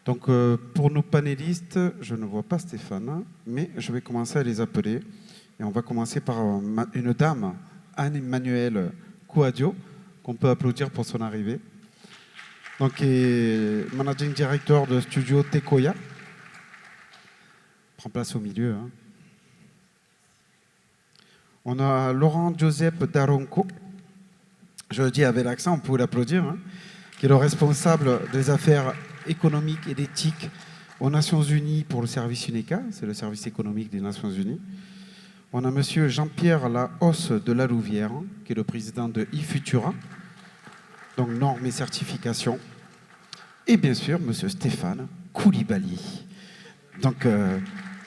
Donc, pour nos panélistes, je ne vois pas Stéphane, mais je vais commencer à les appeler. Et on va commencer par une dame, Anne-Emmanuelle Kouadio, qu'on peut applaudir pour son arrivée. Donc, qui est managing director de studio Tekoya. Prends place au milieu. Hein. On a Laurent Giuseppe Daronco. Je le dis avec l'accent, on peut l'applaudir. Hein, qui est le responsable des affaires économiques et d'éthique aux Nations Unies pour le service UNECA, c'est le service économique des Nations Unies. On a monsieur Jean-Pierre Lahosse de la Louvière, qui est le président de iFutura, donc normes et certifications. Et bien sûr, monsieur Stéphane Koulibaly. Donc,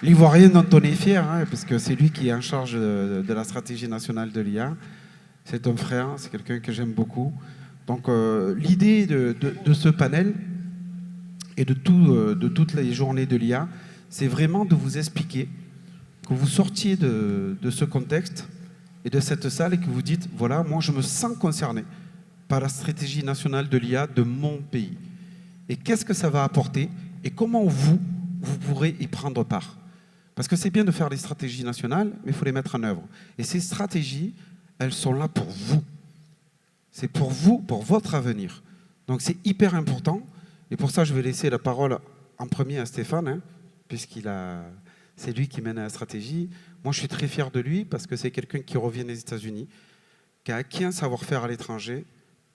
l'Ivoirien dont on est fier, hein, parce que c'est lui qui est en charge de la stratégie nationale de l'IA. C'est un frère, c'est quelqu'un que j'aime beaucoup. Donc, l'idée de ce panel et de toutes les journées de l'IA, c'est vraiment de vous expliquer que vous sortiez de ce contexte et de cette salle et que vous dites, voilà, moi je me sens concerné par la stratégie nationale de l'IA de mon pays. Et qu'est-ce que ça va apporter et comment vous pourrez y prendre part. Parce que c'est bien de faire des stratégies nationales, mais il faut les mettre en œuvre. Et ces stratégies, elles sont là pour vous. C'est pour vous, pour votre avenir. Donc c'est hyper important. Et pour ça, je vais laisser la parole en premier à Stéphane, hein, c'est lui qui mène la stratégie. Moi, je suis très fier de lui parce que c'est quelqu'un qui revient des États-Unis, qui a acquis un savoir-faire à l'étranger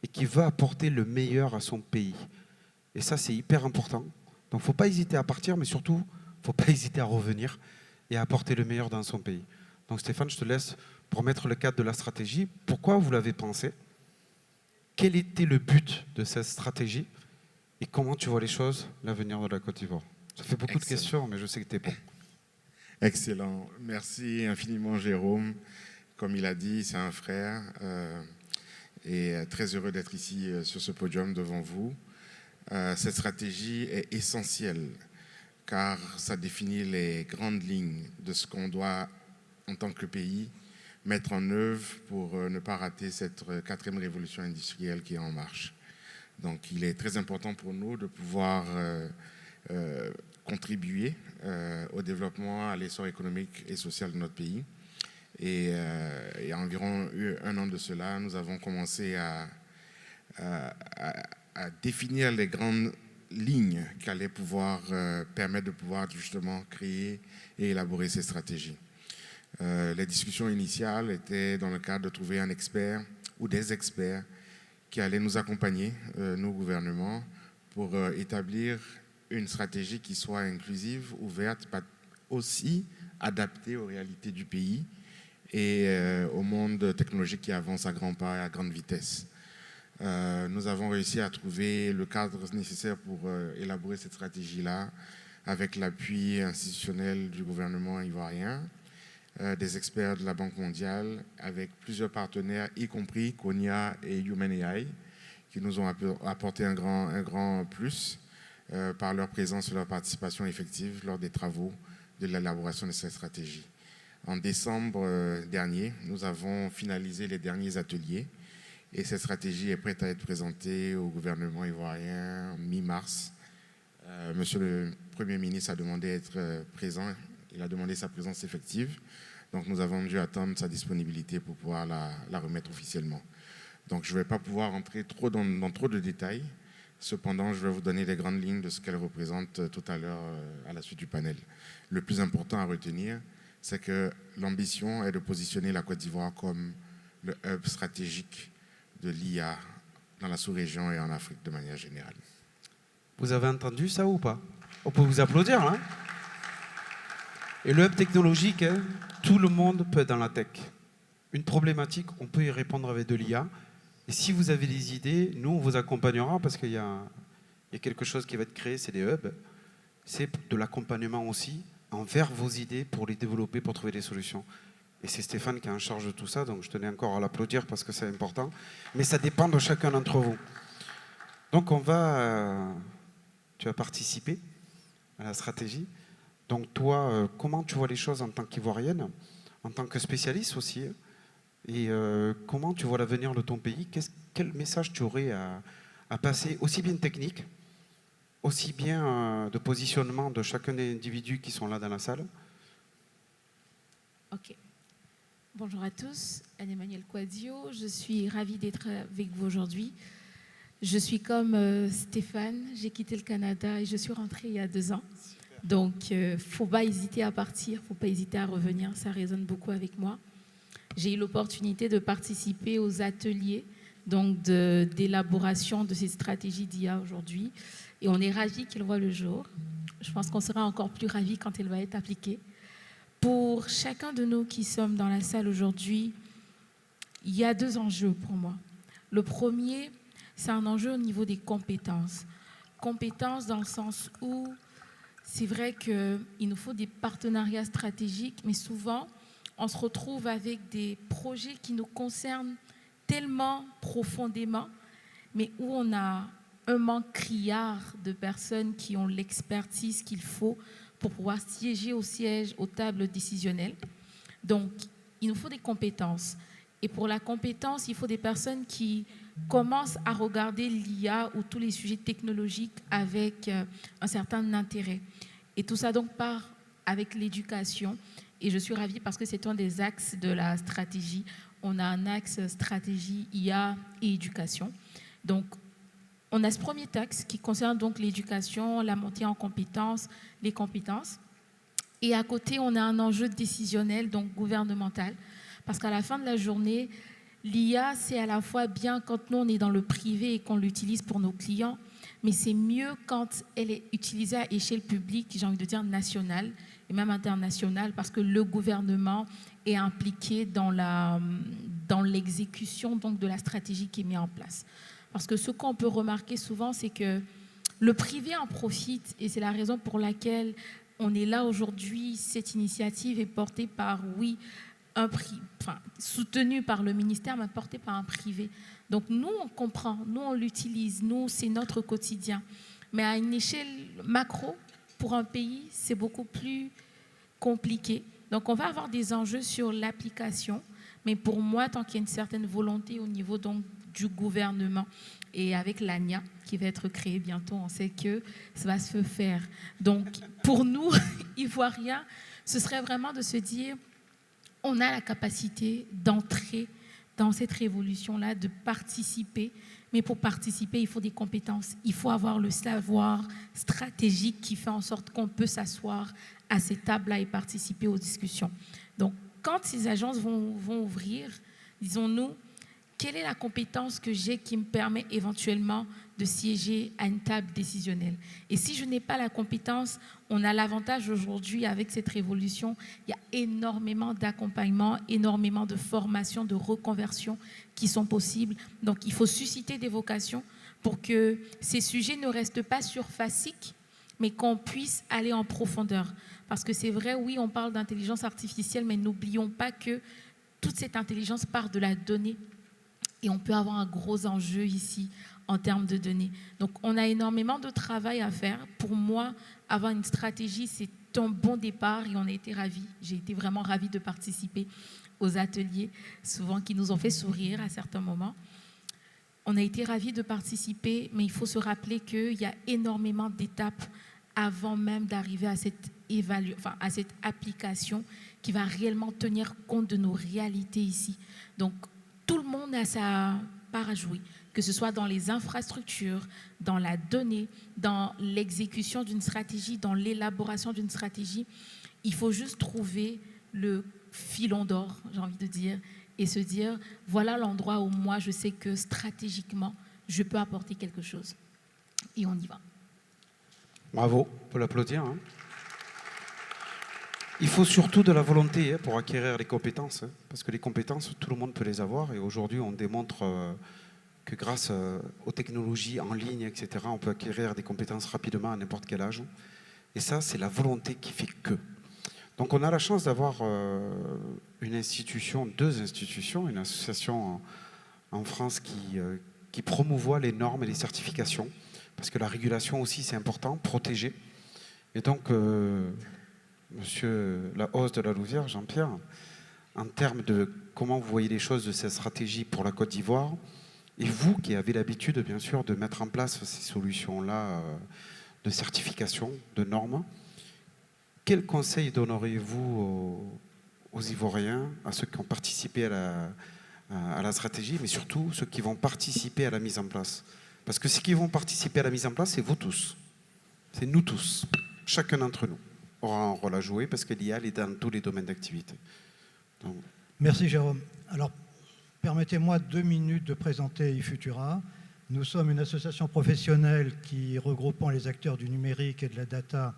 et qui veut apporter le meilleur à son pays. Et ça, c'est hyper important. Donc, il ne faut pas hésiter à partir, mais surtout, il ne faut pas hésiter à revenir et à apporter le meilleur dans son pays. Donc, Stéphane, je te laisse pour mettre le cadre de la stratégie. Pourquoi vous l'avez pensé? Quel était le but de cette stratégie? Et comment tu vois les choses, l'avenir de la Côte d'Ivoire? Ça fait beaucoup de questions, mais je sais que tu es bon. Excellent. Merci infiniment, Jérôme. Comme il a dit, c'est un frère. Et très heureux d'être ici sur ce podium devant vous. Cette stratégie est essentielle car ça définit les grandes lignes de ce qu'on doit, en tant que pays, mettre en œuvre pour ne pas rater cette quatrième révolution industrielle qui est en marche. Donc, il est très important pour nous de pouvoir contribuer au développement, à l'essor économique et social de notre pays. Et il y a environ un an de cela, nous avons commencé à définir les grandes lignes qui allaient pouvoir permettre de pouvoir justement créer et élaborer ces stratégies. Les discussions initiales étaient dans le cadre de trouver un expert ou des experts qui allaient nous accompagner, nos gouvernements, pour établir une stratégie qui soit inclusive, ouverte, pas aussi adaptée aux réalités du pays et au monde technologique qui avance à grands pas et à grande vitesse. Nous avons réussi à trouver le cadre nécessaire pour élaborer cette stratégie-là avec l'appui institutionnel du gouvernement ivoirien, des experts de la Banque mondiale, avec plusieurs partenaires, y compris Konya et HumanAI, qui nous ont apporté un grand plus par leur présence et leur participation effective lors des travaux de l'élaboration de cette stratégie. En décembre dernier, nous avons finalisé les derniers ateliers et cette stratégie est prête à être présentée au gouvernement ivoirien mi-mars. Monsieur le Premier ministre a demandé à être présent, il a demandé sa présence effective. Donc nous avons dû attendre sa disponibilité pour pouvoir la remettre officiellement. Donc je ne vais pas pouvoir entrer dans trop de détails. Cependant, je vais vous donner les grandes lignes de ce qu'elle représente tout à l'heure à la suite du panel. Le plus important à retenir, c'est que l'ambition est de positionner la Côte d'Ivoire comme le hub stratégique de l'IA dans la sous-région et en Afrique de manière générale. Vous avez entendu ça ou pas? On peut vous applaudir, hein? Et le hub technologique, hein, tout le monde peut être dans la tech. Une problématique, on peut y répondre avec de l'IA. Et si vous avez des idées, nous, on vous accompagnera parce qu'il y a quelque chose qui va être créé, c'est des hubs. C'est de l'accompagnement aussi envers vos idées pour les développer, pour trouver des solutions. Et c'est Stéphane qui est en charge de tout ça, donc je tenais encore à l'applaudir parce que c'est important. Mais ça dépend de chacun d'entre vous. Donc tu as participé à la stratégie. Donc toi, comment tu vois les choses en tant qu'Ivoirienne, en tant que spécialiste aussi, et comment tu vois l'avenir de ton pays? Quel message tu aurais à passer, aussi bien technique aussi bien de positionnement de chacun des individus qui sont là dans la salle. Ok. Bonjour à tous, Anne-Emmanuelle Quadio, je suis ravie d'être avec vous aujourd'hui. Je suis comme Stéphane, j'ai quitté le Canada et je suis rentrée il y a 2 ans. Donc, il ne faut pas hésiter à partir, il ne faut pas hésiter à revenir, ça résonne beaucoup avec moi. J'ai eu l'opportunité de participer aux ateliers donc d'élaboration de ces stratégies d'IA aujourd'hui. Et on est ravis qu'elle voit le jour. Je pense qu'on sera encore plus ravis quand elle va être appliquée. Pour chacun de nous qui sommes dans la salle aujourd'hui, il y a 2 enjeux pour moi. Le premier, c'est un enjeu au niveau des compétences. Compétences dans le sens où c'est vrai qu'il nous faut des partenariats stratégiques, mais souvent, on se retrouve avec des projets qui nous concernent tellement profondément, mais où on a un manque criard de personnes qui ont l'expertise qu'il faut pour pouvoir siéger aux tables décisionnelles. Donc, il nous faut des compétences. Et pour la compétence, il faut des personnes qui commencent à regarder l'IA ou tous les sujets technologiques avec un certain intérêt. Et tout ça donc part avec l'éducation. Et je suis ravie parce que c'est un des axes de la stratégie. On a un axe stratégie IA et éducation. Donc, on a ce premier axe qui concerne donc l'éducation, la montée en compétences, les compétences. Et à côté, on a un enjeu décisionnel, donc gouvernemental. Parce qu'à la fin de la journée, l'IA, c'est à la fois bien quand nous, on est dans le privé et qu'on l'utilise pour nos clients, mais c'est mieux quand elle est utilisée à échelle publique, j'ai envie de dire nationale et même internationale, parce que le gouvernement est impliqué dans l'exécution donc de la stratégie qui est mise en place. Parce que ce qu'on peut remarquer souvent, c'est que le privé en profite, et c'est la raison pour laquelle on est là aujourd'hui. Cette initiative est portée par, oui, soutenue par le ministère, mais portée par un privé. Donc nous, on comprend, nous, on l'utilise, nous, c'est notre quotidien. Mais à une échelle macro, pour un pays, c'est beaucoup plus compliqué. Donc on va avoir des enjeux sur l'application, mais pour moi, tant qu'il y a une certaine volonté au niveau donc, du gouvernement et avec l'ANIA qui va être créée bientôt, on sait que ça va se faire. Donc pour nous, Ivoiriens, ce serait vraiment de se dire, on a la capacité d'entrer dans cette révolution-là, de participer. Mais pour participer, il faut des compétences. Il faut avoir le savoir stratégique qui fait en sorte qu'on peut s'asseoir à ces tables-là et participer aux discussions. Donc, quand ces agences vont ouvrir, disons-nous, quelle est la compétence que j'ai qui me permet éventuellement de siéger à une table décisionnelle? Et si je n'ai pas la compétence, on a l'avantage aujourd'hui avec cette révolution, il y a énormément d'accompagnement, énormément de formations, de reconversion qui sont possibles. Donc il faut susciter des vocations pour que ces sujets ne restent pas surfaciques, mais qu'on puisse aller en profondeur. Parce que c'est vrai, oui, on parle d'intelligence artificielle, mais n'oublions pas que toute cette intelligence part de la donnée. Et on peut avoir un gros enjeu ici en termes de données. Donc, on a énormément de travail à faire. Pour moi, avoir une stratégie, c'est un bon départ et on a été ravis. J'ai été vraiment ravie de participer aux ateliers, souvent qui nous ont fait sourire à certains moments. On a été ravis de participer, mais il faut se rappeler qu'il y a énormément d'étapes avant même d'arriver à cette application qui va réellement tenir compte de nos réalités ici. Donc, tout le monde a sa part à jouer, que ce soit dans les infrastructures, dans la donnée, dans l'exécution d'une stratégie, dans l'élaboration d'une stratégie. Il faut juste trouver le filon d'or, j'ai envie de dire, et se dire, voilà l'endroit où moi, je sais que stratégiquement, je peux apporter quelque chose. Et on y va. Bravo, on peut l'applaudir. Hein. Il faut surtout de la volonté pour acquérir les compétences, parce que les compétences, tout le monde peut les avoir, et aujourd'hui, on démontre que grâce aux technologies en ligne, etc., on peut acquérir des compétences rapidement à n'importe quel âge. Et ça, c'est la volonté qui fait que. Donc on a la chance d'avoir une institution, 2 institutions, une association en France qui promouvoit les normes et les certifications, parce que la régulation aussi, c'est important, protéger. Et donc... Monsieur la hausse de la Louvière, Jean-Pierre, en termes de comment vous voyez les choses de cette stratégie pour la Côte d'Ivoire, et vous qui avez l'habitude, bien sûr, de mettre en place ces solutions-là de certification, de normes. Quel conseil donneriez-vous aux Ivoiriens, à ceux qui ont participé à la stratégie, mais surtout ceux qui vont participer à la mise en place? Parce que ceux qui vont participer à la mise en place, c'est vous tous. C'est nous tous. Chacun d'entre nous aura un rôle à jouer parce que l'IA est dans tous les domaines d'activité. Donc... Merci Jérôme. Alors, permettez-moi 2 minutes de présenter eFutura. Nous sommes une association professionnelle qui regroupant les acteurs du numérique et de la data,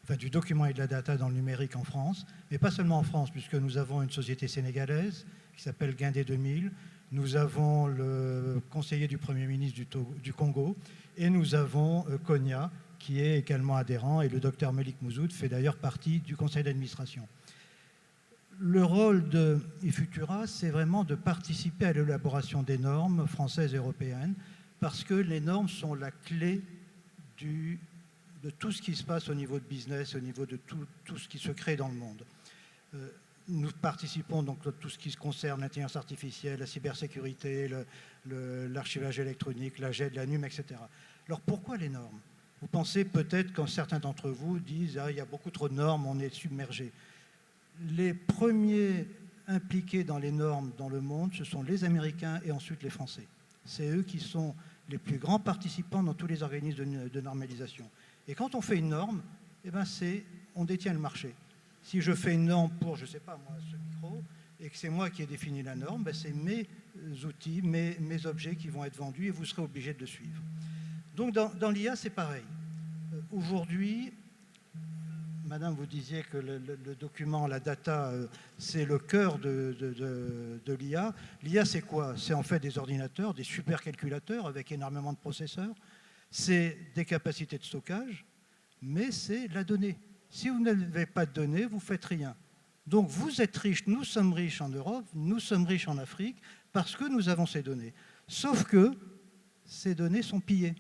enfin du document et de la data dans le numérique en France, mais pas seulement en France, puisque nous avons une société sénégalaise qui s'appelle Guindé 2000, nous avons le conseiller du Premier ministre du Congo, et nous avons Konya, qui est également adhérent, et le docteur Melik Mouzoud fait d'ailleurs partie du conseil d'administration. Le rôle de eFutura, c'est vraiment de participer à l'élaboration des normes françaises et européennes, parce que les normes sont la clé de tout ce qui se passe au niveau de business, au niveau de tout ce qui se crée dans le monde. Nous participons donc à tout ce qui concerne l'intelligence artificielle, la cybersécurité, l'archivage électronique, la GED, la NUM, etc. Alors pourquoi les normes? Vous pensez peut-être quand certains d'entre vous disent « Ah, il y a beaucoup trop de normes, on est submergé ». Les premiers impliqués dans les normes dans le monde, ce sont les Américains et ensuite les Français. C'est eux qui sont les plus grands participants dans tous les organismes de normalisation. Et quand on fait une norme, eh ben on détient le marché. Si je fais une norme pour, je ne sais pas moi, ce micro, et que c'est moi qui ai défini la norme, ben c'est mes outils, mes objets qui vont être vendus et vous serez obligé de le suivre. Donc dans l'IA, c'est pareil. Aujourd'hui, Madame, vous disiez que le document, la data, c'est le cœur de l'IA. L'IA, c'est quoi? C'est en fait des ordinateurs, des supercalculateurs avec énormément de processeurs. C'est des capacités de stockage, mais c'est la donnée. Si vous n'avez pas de données, vous ne faites rien. Donc vous êtes riches, nous sommes riches en Europe, nous sommes riches en Afrique, parce que nous avons ces données. Sauf que ces données sont pillées.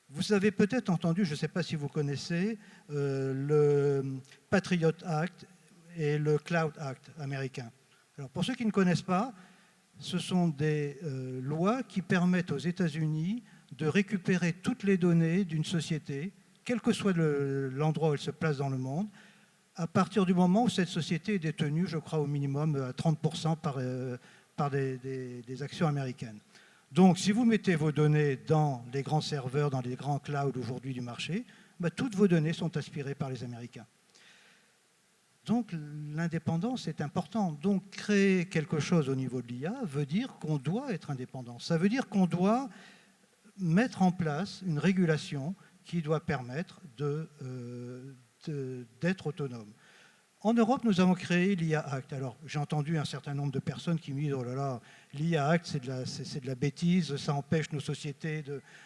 Vous avez peut-être entendu, je ne sais pas si vous connaissez, le Patriot Act et le Cloud Act américain. Alors pour ceux qui ne connaissent pas, ce sont des lois qui permettent aux États-Unis de récupérer toutes les données d'une société, quel que soit l'endroit où elle se place dans le monde, à partir du moment où cette société est détenue, je crois au minimum à 30% par des actions américaines. Donc, si vous mettez vos données dans les grands serveurs, dans les grands clouds aujourd'hui du marché, bah, toutes vos données sont aspirées par les Américains. Donc, l'indépendance est importante. Donc, créer quelque chose au niveau de l'IA veut dire qu'on doit être indépendant. Ça veut dire qu'on doit mettre en place une régulation qui doit permettre d'être autonome. En Europe, nous avons créé l'IA Act. Alors, j'ai entendu un certain nombre de personnes qui me disent « Oh là là, l'IA Act, c'est de la bêtise, ça empêche nos sociétés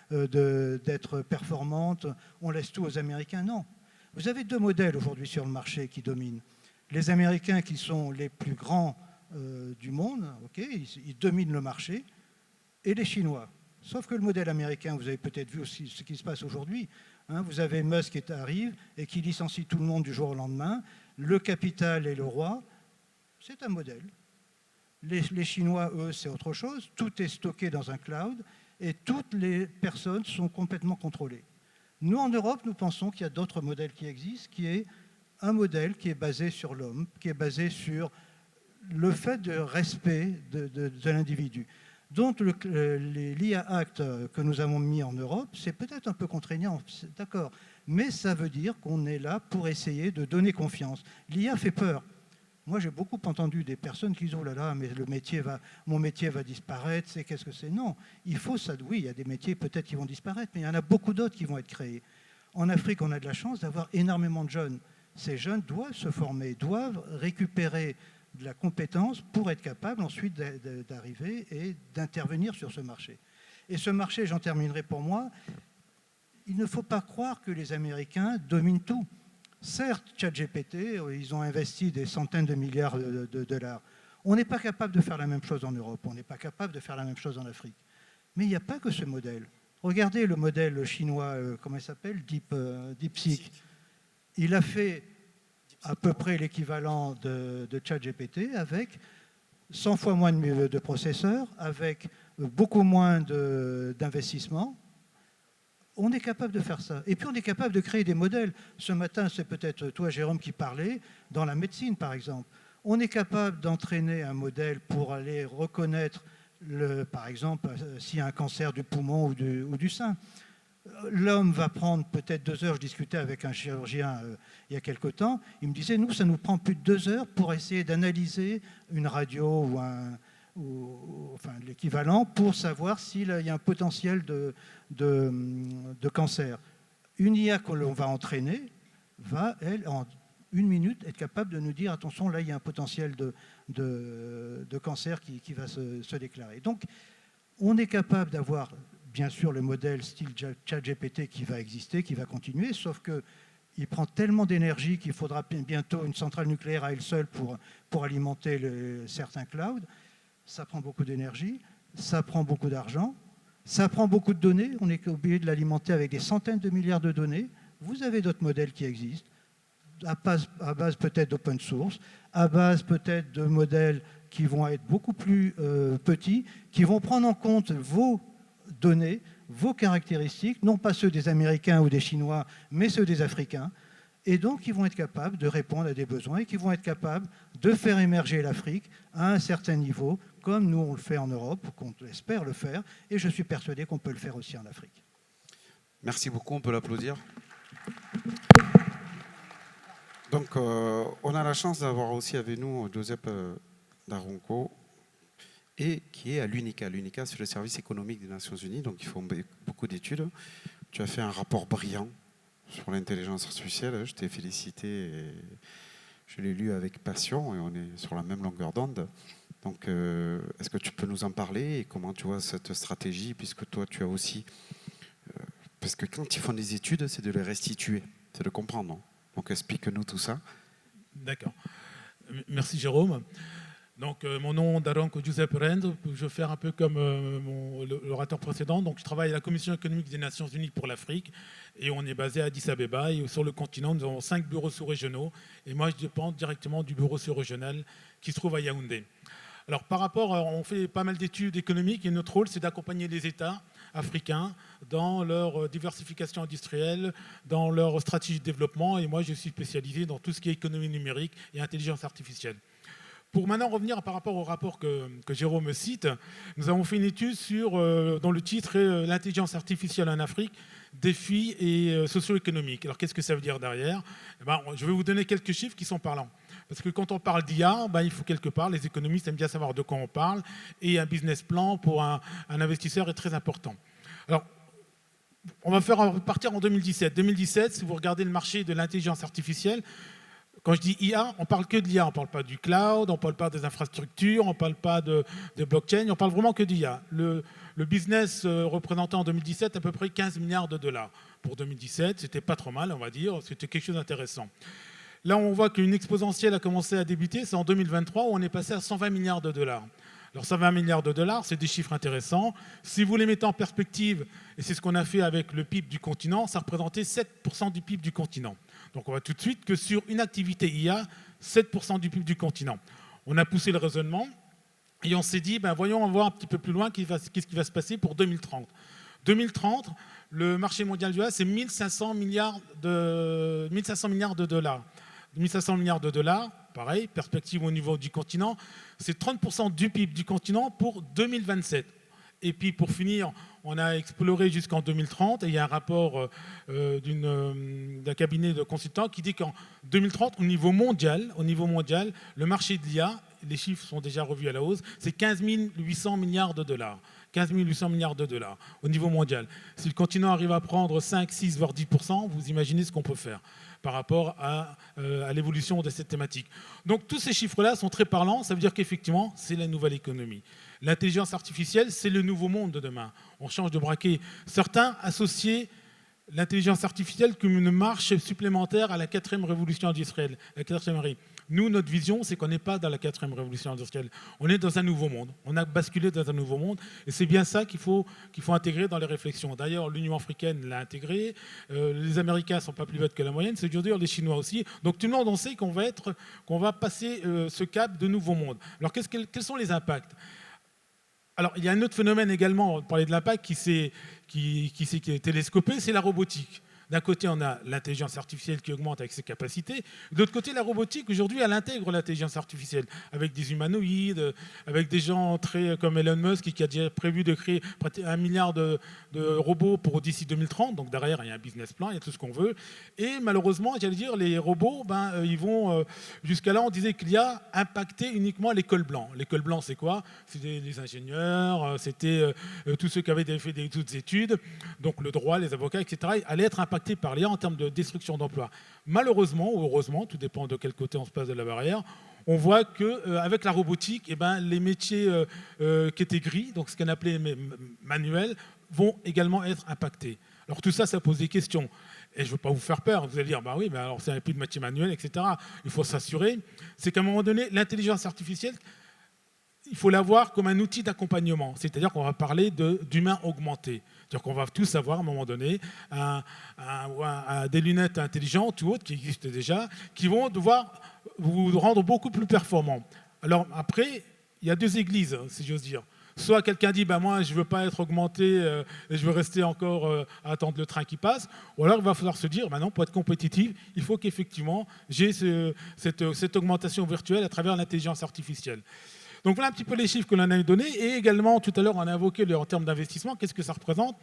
d'être performantes, on laisse tout aux Américains. » Non. Vous avez 2 modèles aujourd'hui sur le marché qui dominent. Les Américains qui sont les plus grands du monde, okay, ils dominent le marché, et les Chinois. Sauf que le modèle américain, vous avez peut-être vu aussi ce qui se passe aujourd'hui. Hein, vous avez Musk qui arrive et qui licencie tout le monde du jour au lendemain. Le capital et le roi, c'est un modèle. Les Chinois, eux, c'est autre chose. Tout est stocké dans un cloud et toutes les personnes sont complètement contrôlées. Nous, en Europe, nous pensons qu'il y a d'autres modèles qui existent, qui est un modèle qui est basé sur l'homme, qui est basé sur le fait de respect de l'individu. Donc, l'IA Act que nous avons mis en Europe, c'est peut-être un peu contraignant, d'accord, mais ça veut dire qu'on est là pour essayer de donner confiance. L'IA fait peur. Moi, j'ai beaucoup entendu des personnes qui disent « Oh là là, mais mon métier va disparaître, qu'est-ce que c'est ?» Non, il faut ça. Oui, il y a des métiers peut-être qui vont disparaître, mais il y en a beaucoup d'autres qui vont être créés. En Afrique, on a de la chance d'avoir énormément de jeunes. Ces jeunes doivent se former, doivent récupérer de la compétence pour être capables ensuite d'arriver et d'intervenir sur ce marché. Et ce marché, j'en terminerai pour moi, il ne faut pas croire que les Américains dominent tout. Certes, ChatGPT, ils ont investi des centaines de milliards de dollars. On n'est pas capable de faire la même chose en Europe, on n'est pas capable de faire la même chose en Afrique. Mais il n'y a pas que ce modèle. Regardez le modèle chinois, comment il s'appelle, DeepSeek. Il a fait à peu près l'équivalent de ChatGPT avec 100 fois moins de processeurs, avec beaucoup moins d'investissement, On est capable de faire ça. Et puis on est capable de créer des modèles. Ce matin, c'est peut-être toi, Jérôme, qui parlais, dans la médecine par exemple. On est capable d'entraîner un modèle pour aller reconnaître, par exemple, s'il y a un cancer du poumon ou du sein. L'homme va prendre peut-être 2 heures. Je discutais avec un chirurgien il y a quelque temps. Il me disait, nous, ça nous prend plus de 2 heures pour essayer d'analyser une radio enfin, l'équivalent pour savoir s'il y a un potentiel de cancer. Une IA que l'on va entraîner va, elle, en 1 minute, être capable de nous dire, attention, là, il y a un potentiel de cancer qui va se déclarer. Donc, on est capable d'avoir, bien sûr, le modèle style ChatGPT qui va exister, qui va continuer, sauf qu'il prend tellement d'énergie qu'il faudra bientôt une centrale nucléaire à elle seule pour alimenter certains clouds. Ça prend beaucoup d'énergie, ça prend beaucoup d'argent, ça prend beaucoup de données. On est obligé de l'alimenter avec des centaines de milliards de données. Vous avez d'autres modèles qui existent, à base peut-être d'open source, à base peut-être de modèles qui vont être beaucoup plus petits, qui vont prendre en compte vos données, vos caractéristiques, non pas ceux des Américains ou des Chinois, mais ceux des Africains. Et donc, ils vont être capables de répondre à des besoins et qui vont être capables de faire émerger l'Afrique à un certain niveau, comme nous, on le fait en Europe, qu'on espère le faire, et je suis persuadé qu'on peut le faire aussi en Afrique. Merci beaucoup, on peut l'applaudir. Donc, on a la chance d'avoir aussi avec nous Josep Daronco, et qui est à l'UNICA. L'UNICA, c'est le service économique des Nations Unies, donc ils font beaucoup d'études. Tu as fait un rapport brillant sur l'intelligence artificielle, je t'ai félicité, et je l'ai lu avec passion, et on est sur la même longueur d'onde. Donc, est-ce que tu peux nous en parler, et comment tu vois cette stratégie, puisque toi, tu as aussi... parce que quand ils font des études, c'est de les restituer, c'est de comprendre. Donc, explique-nous tout ça. D'accord. Merci, Jérôme. Donc, mon nom est Daronco Josep Rend. Je vais faire un peu comme l'orateur précédent. Donc, je travaille à la Commission économique des Nations Unies pour l'Afrique et on est basé à Addis Abeba. Et sur le continent, nous avons 5 bureaux sous-régionaux. Et moi, je dépends directement du bureau sous-régional qui se trouve à Yaoundé. Alors, par rapport, on fait pas mal d'études économiques et notre rôle, c'est d'accompagner les États africains dans leur diversification industrielle, dans leur stratégie de développement. Et moi, je suis spécialisé dans tout ce qui est économie numérique et intelligence artificielle. Pour maintenant revenir par rapport au rapport que Jérôme cite, nous avons fait une étude dont le titre est « L'intelligence artificielle en Afrique, défis et socio-économiques ». Alors qu'est-ce que ça veut dire derrière ? Je vais vous donner quelques chiffres qui sont parlants. Parce que quand on parle d'IA, il faut quelque part, les économistes aiment bien savoir de quoi on parle, et un business plan pour un investisseur est très important. Alors, on va partir en 2017. 2017, si vous regardez le marché de l'intelligence artificielle, quand je dis IA, on ne parle que de l'IA, on ne parle pas du cloud, on ne parle pas des infrastructures, on ne parle pas de blockchain, on parle vraiment que d'IA. Le business représentait en 2017 à peu près 15 milliards de dollars. Pour 2017, c'était pas trop mal, on va dire, c'était quelque chose d'intéressant. Là, on voit qu'une exponentielle a commencé à débuter, c'est en 2023 où on est passé à 120 milliards de dollars. Alors 120 milliards de dollars, c'est des chiffres intéressants. Si vous les mettez en perspective, et c'est ce qu'on a fait avec le PIB du continent, ça représentait 7% du PIB du continent. Donc on voit tout de suite que sur une activité IA, 7% du PIB du continent. On a poussé le raisonnement et on s'est dit, voyons voir un petit peu plus loin qu'est-ce qui va se passer pour 2030. 2030, le marché mondial du IA, c'est 1500 milliards de dollars. 1500 milliards de dollars, pareil, perspective au niveau du continent, c'est 30% du PIB du continent pour 2027. Et puis pour finir, on a exploré jusqu'en 2030 et il y a un rapport d'un cabinet de consultants qui dit qu'en 2030, au niveau mondial, le marché de l'IA, les chiffres sont déjà revus à la hausse, c'est 15 800 milliards de dollars. 15 800 milliards de dollars au niveau mondial. Si le continent arrive à prendre 5, 6, voire 10%, vous imaginez ce qu'on peut faire par rapport à l'évolution de cette thématique. Donc tous ces chiffres-là sont très parlants, ça veut dire qu'effectivement, c'est la nouvelle économie. L'intelligence artificielle, c'est le nouveau monde de demain. On change de braquet. Certains associaient l'intelligence artificielle comme une marche supplémentaire à la 4e révolution industrielle, la 4e RI. Nous, notre vision, c'est qu'on n'est pas dans la 4e révolution industrielle. On est dans un nouveau monde. On a basculé dans un nouveau monde. Et c'est bien ça qu'il faut intégrer dans les réflexions. D'ailleurs, l'Union africaine l'a intégré. Les Américains ne sont pas plus bêtes que la moyenne. C'est dur, les Chinois aussi. Donc tout le monde, on sait qu'on va passer ce cap de nouveau monde. Alors quels sont les impacts ? Alors, il y a un autre phénomène également, on parlait de l'impact, qui est télescopé, c'est la robotique. D'un côté, on a l'intelligence artificielle qui augmente avec ses capacités. De l'autre côté, la robotique, aujourd'hui, elle intègre l'intelligence artificielle avec des humanoïdes, avec des gens très comme Elon Musk qui a déjà prévu de créer 1 milliard de robots pour d'ici 2030. Donc derrière, il y a un business plan, il y a tout ce qu'on veut. Et malheureusement, j'allais dire, les robots, ils vont... jusqu'à là, on disait qu'il y a impacté uniquement les cols blancs. Les cols blancs, c'est quoi? C'était les ingénieurs, c'était tous ceux qui avaient fait des études, donc le droit, les avocats, etc., allaient être impactés par l'IA en termes de destruction d'emplois. Malheureusement ou heureusement, tout dépend de quel côté on se passe de la barrière, on voit qu'avec la robotique, les métiers qui étaient gris, donc ce qu'on appelait manuels, vont également être impactés. Alors tout ça, ça pose des questions. Et je ne veux pas vous faire peur, vous allez dire, bah oui, mais alors c'est plus de métier manuel, etc. Il faut s'assurer, c'est qu'à un moment donné, l'intelligence artificielle, il faut la voir comme un outil d'accompagnement. C'est-à-dire qu'on va parler d'humain augmenté. C'est-à-dire qu'on va tous avoir, à un moment donné, des lunettes intelligentes ou autres qui existent déjà, qui vont devoir vous rendre beaucoup plus performant. Alors après, il y a deux églises, si j'ose dire. Soit quelqu'un dit, moi, je ne veux pas être augmenté et je veux rester encore à attendre le train qui passe. Ou alors, il va falloir se dire, non, pour être compétitif, il faut qu'effectivement, j'ai cette augmentation virtuelle à travers l'intelligence artificielle. Donc voilà un petit peu les chiffres que l'on a donnés. Et également, tout à l'heure, on a évoqué en termes d'investissement, qu'est-ce que ça représente?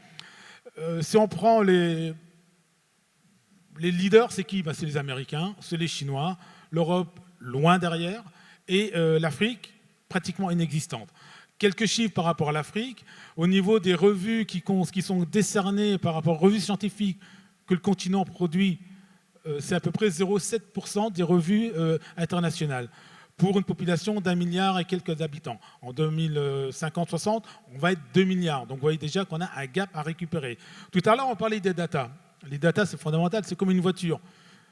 Si on prend les leaders, c'est qui? C'est les Américains, c'est les Chinois, l'Europe loin derrière, et l'Afrique pratiquement inexistante. Quelques chiffres par rapport à l'Afrique. Au niveau des revues qui sont décernées par rapport aux revues scientifiques que le continent produit, c'est à peu près 0,7% des revues internationales, pour une population d'1 milliard et quelques d'habitants. En 2050-60, on va être 2 milliards. Donc vous voyez déjà qu'on a un gap à récupérer. Tout à l'heure, on parlait des data. Les data, c'est fondamental, c'est comme une voiture.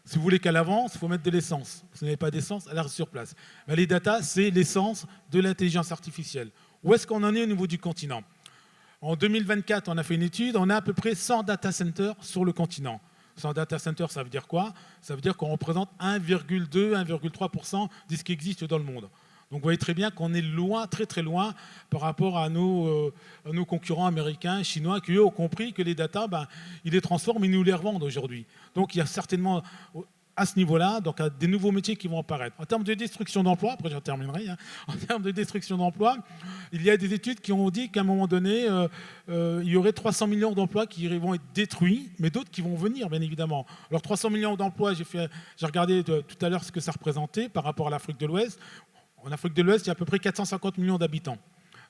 Si vous voulez qu'elle avance, il faut mettre de l'essence. Si vous n'avez pas d'essence, elle reste sur place. Mais les data, c'est l'essence de l'intelligence artificielle. Où est-ce qu'on en est au niveau du continent? En 2024, on a fait une étude, on a à peu près 100 data centers sur le continent. 100 data centers, ça veut dire quoi? Ça veut dire qu'on représente 1,2-1,3% de ce qui existe dans le monde. Donc vous voyez très bien qu'on est loin, très très loin par rapport à nos concurrents américains, chinois, qui eux ont compris que les data, ils les transforment et nous les revendent aujourd'hui. Donc il y a certainement à ce niveau-là, donc des nouveaux métiers qui vont apparaître. En termes de destruction d'emplois, après j'en terminerai, en termes de destruction d'emplois, il y a des études qui ont dit qu'à un moment donné, il y aurait 300 millions d'emplois qui vont être détruits, mais d'autres qui vont venir, bien évidemment. Alors 300 millions d'emplois, j'ai regardé tout à l'heure ce que ça représentait par rapport à l'Afrique de l'Ouest. En Afrique de l'Ouest, il y a à peu près 450 millions d'habitants.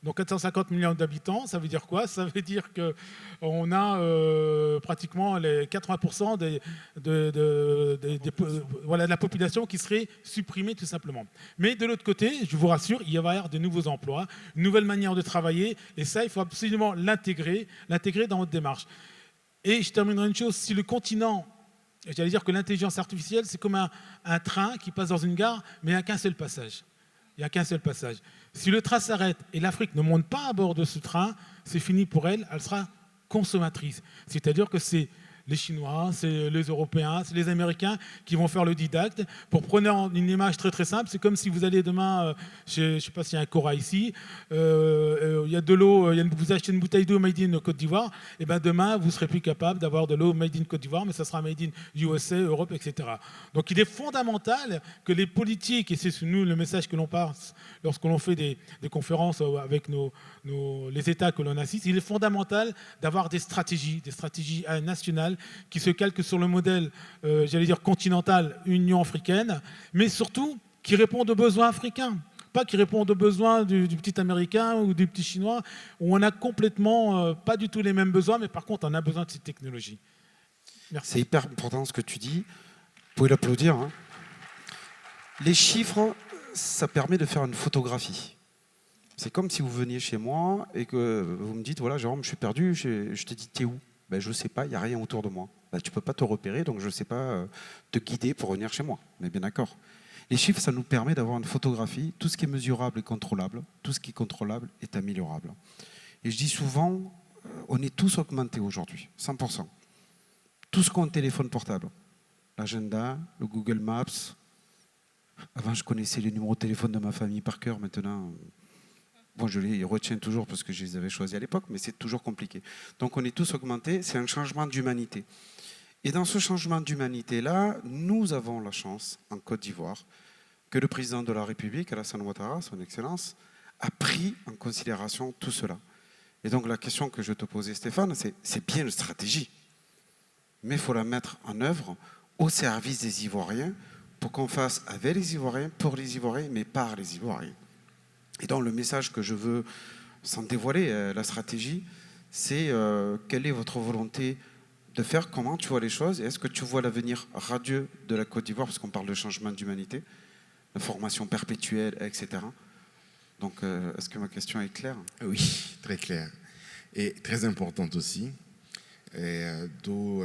Donc 450 millions d'habitants, ça veut dire quoi? Ça veut dire qu'on a pratiquement les 80% de la population qui serait supprimée tout simplement. Mais de l'autre côté, je vous rassure, il va y avoir de nouveaux emplois, une nouvelle manière de travailler, et ça, il faut absolument l'intégrer dans votre démarche. Et je terminerai une chose, si le continent, j'allais dire que l'intelligence artificielle, c'est comme un train qui passe dans une gare, mais il n'y a qu'un seul passage. Il n'y a qu'un seul passage. Si le train s'arrête et l'Afrique ne monte pas à bord de ce train, c'est fini pour elle, elle sera consommatrice. C'est-à-dire que c'est les Chinois, c'est les Européens, c'est les Américains qui vont faire le didacte. Pour prendre une image très très simple, c'est comme si vous allez demain, je ne sais pas s'il y a un Cora ici, il y a de l'eau, vous achetez une bouteille d'eau made in Côte d'Ivoire, et bien demain vous ne serez plus capable d'avoir de l'eau made in Côte d'Ivoire, mais ça sera made in USA, Europe, etc. Donc il est fondamental que les politiques, et c'est nous le message que l'on passe lorsque l'on fait des conférences avec les États que l'on assiste, il est fondamental d'avoir des stratégies nationales qui se calquent sur le modèle, j'allais dire continental, Union africaine, mais surtout qui répondent aux besoins africains, pas qui répondent aux besoins du petit Américain ou du petit Chinois, où on a complètement pas du tout les mêmes besoins, mais par contre on a besoin de ces technologies. Merci. C'est hyper important ce que tu dis. Vous pouvez l'applaudir. Les chiffres, ça permet de faire une photographie. C'est comme si vous veniez chez moi et que vous me dites, voilà Jérôme, je suis perdu, je t'ai dit, t'es où? Je ne sais pas, il n'y a rien autour de moi. Tu ne peux pas te repérer, donc je ne sais pas te guider pour venir chez moi. On est bien d'accord. Les chiffres, ça nous permet d'avoir une photographie. Tout ce qui est mesurable est contrôlable. Tout ce qui est contrôlable est améliorable. Et je dis souvent, on est tous augmentés aujourd'hui, 100%. Tout ce qu'on a téléphone portable. L'agenda, le Google Maps. Avant, je connaissais les numéros de téléphone de ma famille par cœur. Maintenant, Bon, je les retiens toujours parce que je les avais choisis à l'époque, mais c'est toujours compliqué. Donc on est tous augmentés, c'est un changement d'humanité. Et dans ce changement d'humanité-là, nous avons la chance, en Côte d'Ivoire, que le président de la République, Alassane Ouattara, son Excellence, a pris en considération tout cela. Et donc la question que je te posais, Stéphane, c'est bien une stratégie, mais il faut la mettre en œuvre au service des Ivoiriens pour qu'on fasse avec les Ivoiriens, pour les Ivoiriens, mais par les Ivoiriens. Et donc le message que je veux, sans dévoiler la stratégie, c'est quelle est votre volonté de faire, comment tu vois les choses, et est-ce que tu vois l'avenir radieux de la Côte d'Ivoire, parce qu'on parle de changement d'humanité, de formation perpétuelle, etc. Donc est-ce que ma question est claire? Oui, très claire. Et très importante aussi, d'où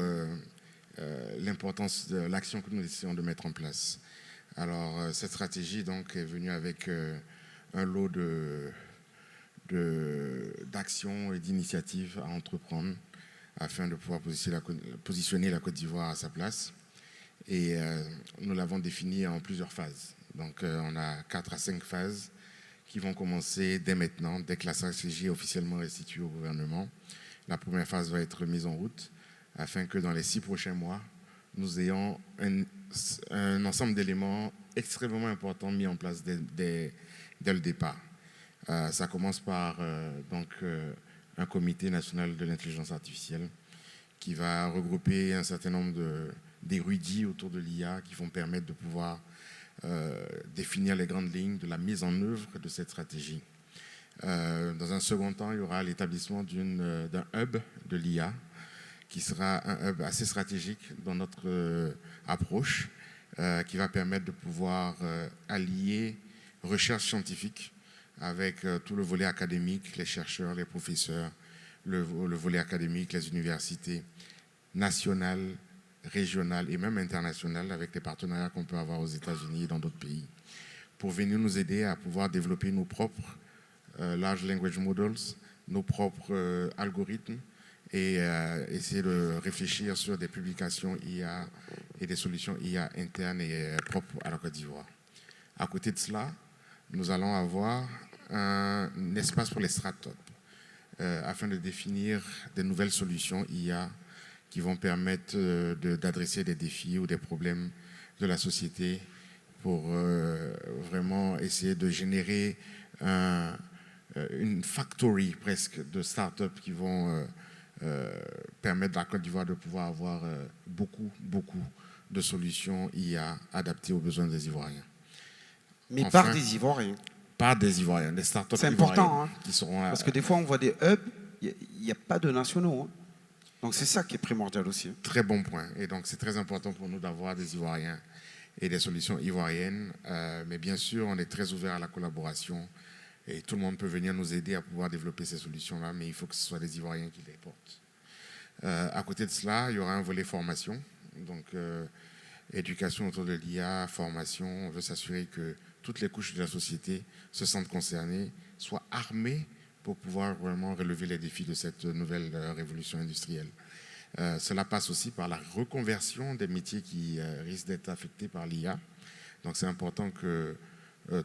l'importance de l'action que nous essayons de mettre en place. Alors, cette stratégie donc, est venue avec un lot d'actions et d'initiatives à entreprendre afin de pouvoir positionner la Côte d'Ivoire à sa place. Et nous l'avons définie en plusieurs phases. Donc, on a 4 à 5 phases qui vont commencer dès maintenant, dès que la stratégie est officiellement restituée au gouvernement. La première phase va être mise en route afin que dans les 6 prochains mois, nous ayons un ensemble d'éléments extrêmement importants mis en place dès le départ. Ça commence par un comité national de l'intelligence artificielle qui va regrouper un certain nombre d'érudits autour de l'IA qui vont permettre de pouvoir définir les grandes lignes de la mise en œuvre de cette stratégie. Dans un second temps, il y aura l'établissement d'un hub de l'IA qui sera un hub assez stratégique dans notre approche, qui va permettre de pouvoir allier recherche scientifique avec tout le volet académique, les chercheurs, les professeurs, le volet académique, les universités nationales, régionales et même internationales avec les partenariats qu'on peut avoir aux États-Unis et dans d'autres pays pour venir nous aider à pouvoir développer nos propres large language models, nos propres algorithmes et essayer de réfléchir sur des publications IA et des solutions IA internes et propres à la Côte d'Ivoire. À côté de cela, nous allons avoir un espace pour les startups afin de définir des nouvelles solutions IA qui vont permettre d'adresser des défis ou des problèmes de la société pour vraiment essayer de générer une factory presque de startups qui vont permettre à la Côte d'Ivoire de pouvoir avoir beaucoup de solutions IA adaptées aux besoins des Ivoiriens. Mais enfin, par des Ivoiriens. Par des Ivoiriens, des startups ivoiriennes. C'est important, hein, qui seront là. Parce que des fois, on voit des hubs, il n'y a pas de nationaux. Hein. Donc c'est ça qui est primordial aussi. Hein. Très bon point. Et donc c'est très important pour nous d'avoir des Ivoiriens et des solutions ivoiriennes. Mais bien sûr, on est très ouvert à la collaboration. Et tout le monde peut venir nous aider à pouvoir développer ces solutions-là, mais il faut que ce soit des Ivoiriens qui les portent. À côté de cela, il y aura un volet formation. Donc, éducation autour de l'IA, formation. On veut s'assurer que toutes les couches de la société se sentent concernées, soient armées pour pouvoir vraiment relever les défis de cette nouvelle révolution industrielle. Cela passe aussi par la reconversion des métiers qui risquent d'être affectés par l'IA. Donc, c'est important que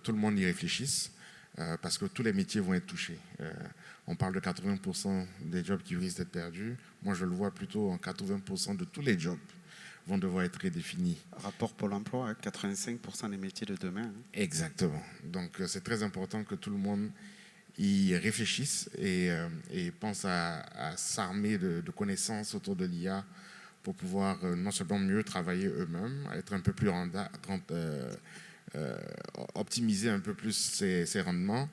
tout le monde y réfléchisse. Parce que tous les métiers vont être touchés. On parle de 80% des jobs qui risquent d'être perdus. Moi, je le vois plutôt en 80% de tous les jobs vont devoir être redéfinis. Rapport Pôle emploi, 85% des métiers de demain. Hein. Exactement. Donc, c'est très important que tout le monde y réfléchisse et pense à s'armer de connaissances autour de l'IA pour pouvoir non seulement mieux travailler eux-mêmes, être un peu plus optimiser un peu plus ses rendements,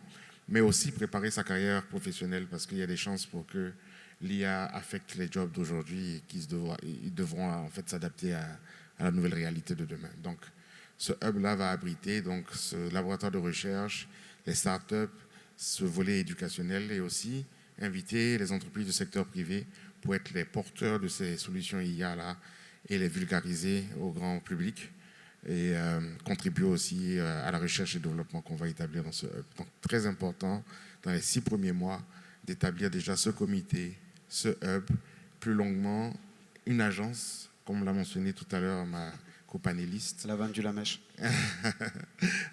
mais aussi préparer sa carrière professionnelle parce qu'il y a des chances pour que l'IA affecte les jobs d'aujourd'hui et qu'ils devront en fait s'adapter à la nouvelle réalité de demain. Donc, ce hub-là va abriter donc, ce laboratoire de recherche, les startups, ce volet éducationnel et aussi inviter les entreprises du secteur privé pour être les porteurs de ces solutions IA-là et les vulgariser au grand public et contribuer aussi à la recherche et développement qu'on va établir dans ce hub. Donc, très important, dans les 6 premiers mois, d'établir déjà ce comité, ce hub, plus longuement, une agence, comme l'a mentionné tout à l'heure ma copanélistes. Elle a vendu la mèche.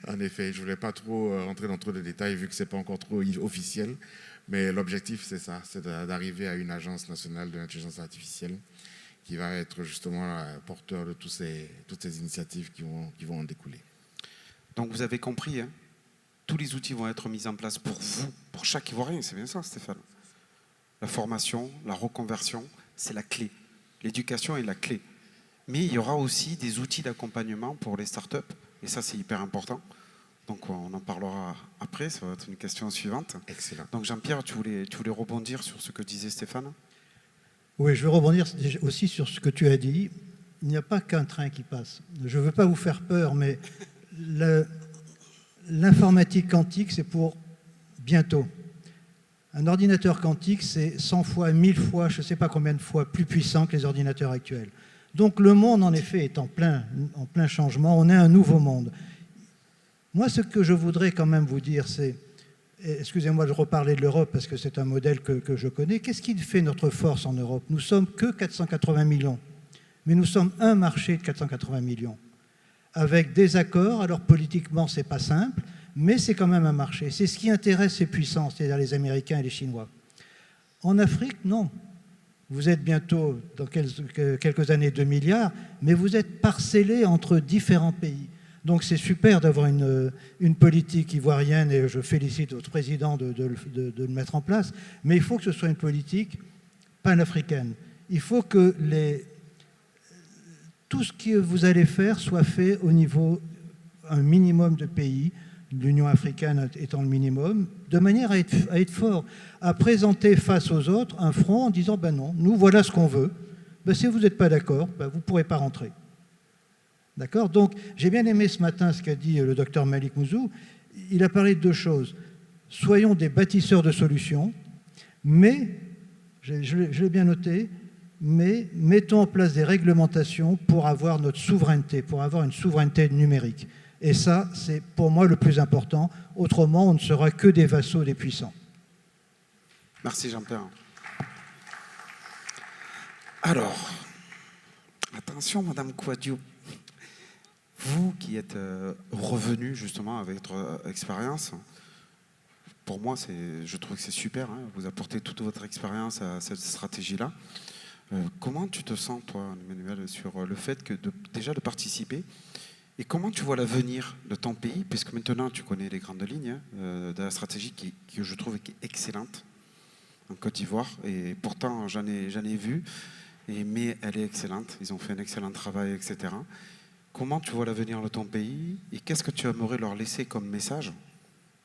En effet, je ne voulais pas trop rentrer dans trop de détails vu que ce n'est pas encore trop officiel. Mais l'objectif, c'est ça, c'est d'arriver à une agence nationale de l'intelligence artificielle qui va être justement porteur de toutes ces initiatives qui vont en découler. Donc vous avez compris, hein, tous les outils vont être mis en place pour vous, pour chaque Ivoirien, c'est bien ça Stéphane. La formation, la reconversion, c'est la clé. L'éducation est la clé. Mais il y aura aussi des outils d'accompagnement pour les startups, et ça c'est hyper important. Donc on en parlera après, ça va être une question suivante. Excellent. Donc Jean-Pierre, tu voulais rebondir sur ce que disait Stéphane? Oui, je vais rebondir aussi sur ce que tu as dit. Il n'y a pas qu'un train qui passe. Je ne veux pas vous faire peur, mais l'informatique quantique, c'est pour bientôt. Un ordinateur quantique, c'est 100 fois, 1000 fois, je ne sais pas combien de fois plus puissant que les ordinateurs actuels. Donc le monde, en effet, est en plein changement. On est un nouveau monde. Moi, ce que je voudrais quand même vous dire, c'est, excusez-moi de reparler de l'Europe parce que c'est un modèle que je connais, qu'est-ce qui fait notre force en Europe? Nous sommes que 480 millions, mais nous sommes un marché de 480 millions, avec des accords. Alors politiquement, ce n'est pas simple, mais c'est quand même un marché. C'est ce qui intéresse ces puissances, c'est-à-dire les Américains et les Chinois. En Afrique, non. Vous êtes bientôt, dans quelques années, 2 milliards, mais vous êtes parcellés entre différents pays. Donc c'est super d'avoir une politique ivoirienne, et je félicite votre président de le mettre en place, mais il faut que ce soit une politique panafricaine. Il faut que tout ce que vous allez faire soit fait au niveau un minimum de pays, l'Union africaine étant le minimum, de manière à être fort, à présenter face aux autres un front en disant ben non, nous voilà ce qu'on veut, ben, si vous n'êtes pas d'accord, ben, vous ne pourrez pas rentrer. D'accord? Donc j'ai bien aimé ce matin ce qu'a dit le docteur Malik Mouzou. Il a parlé de deux choses. Soyons des bâtisseurs de solutions, mais, je l'ai bien noté, mais mettons en place des réglementations pour avoir notre souveraineté, pour avoir une souveraineté numérique. Et ça, c'est pour moi le plus important. Autrement, on ne sera que des vassaux des puissants. Merci Jean-Pierre. Alors, attention Madame Kouadio, vous qui êtes revenu justement avec votre expérience, pour moi, je trouve que c'est super, hein, vous apportez toute votre expérience à cette stratégie-là. Comment tu te sens, toi, Emmanuel, sur le fait que déjà de participer, et comment tu vois l'avenir de ton pays, puisque maintenant tu connais les grandes lignes de la stratégie que je trouve qui est excellente en Côte d'Ivoire, et pourtant j'en ai vu, mais elle est excellente, ils ont fait un excellent travail, etc. Comment tu vois l'avenir de ton pays, et qu'est-ce que tu aimerais leur laisser comme message,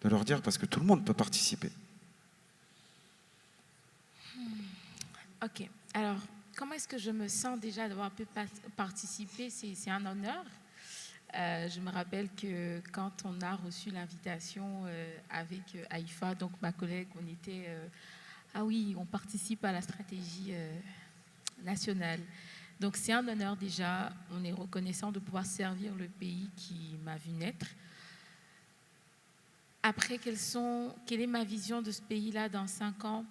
de leur dire, parce que tout le monde peut participer. Ok, alors comment est-ce que je me sens déjà d'avoir pu participer? C'est un honneur. Je me rappelle que quand on a reçu l'invitation avec Haïfa, donc ma collègue, on était ah oui, on participe à la stratégie nationale. Donc c'est un honneur déjà, on est reconnaissant de pouvoir servir le pays qui m'a vu naître. Après, quelle est ma vision de ce pays-là dans 5 ans?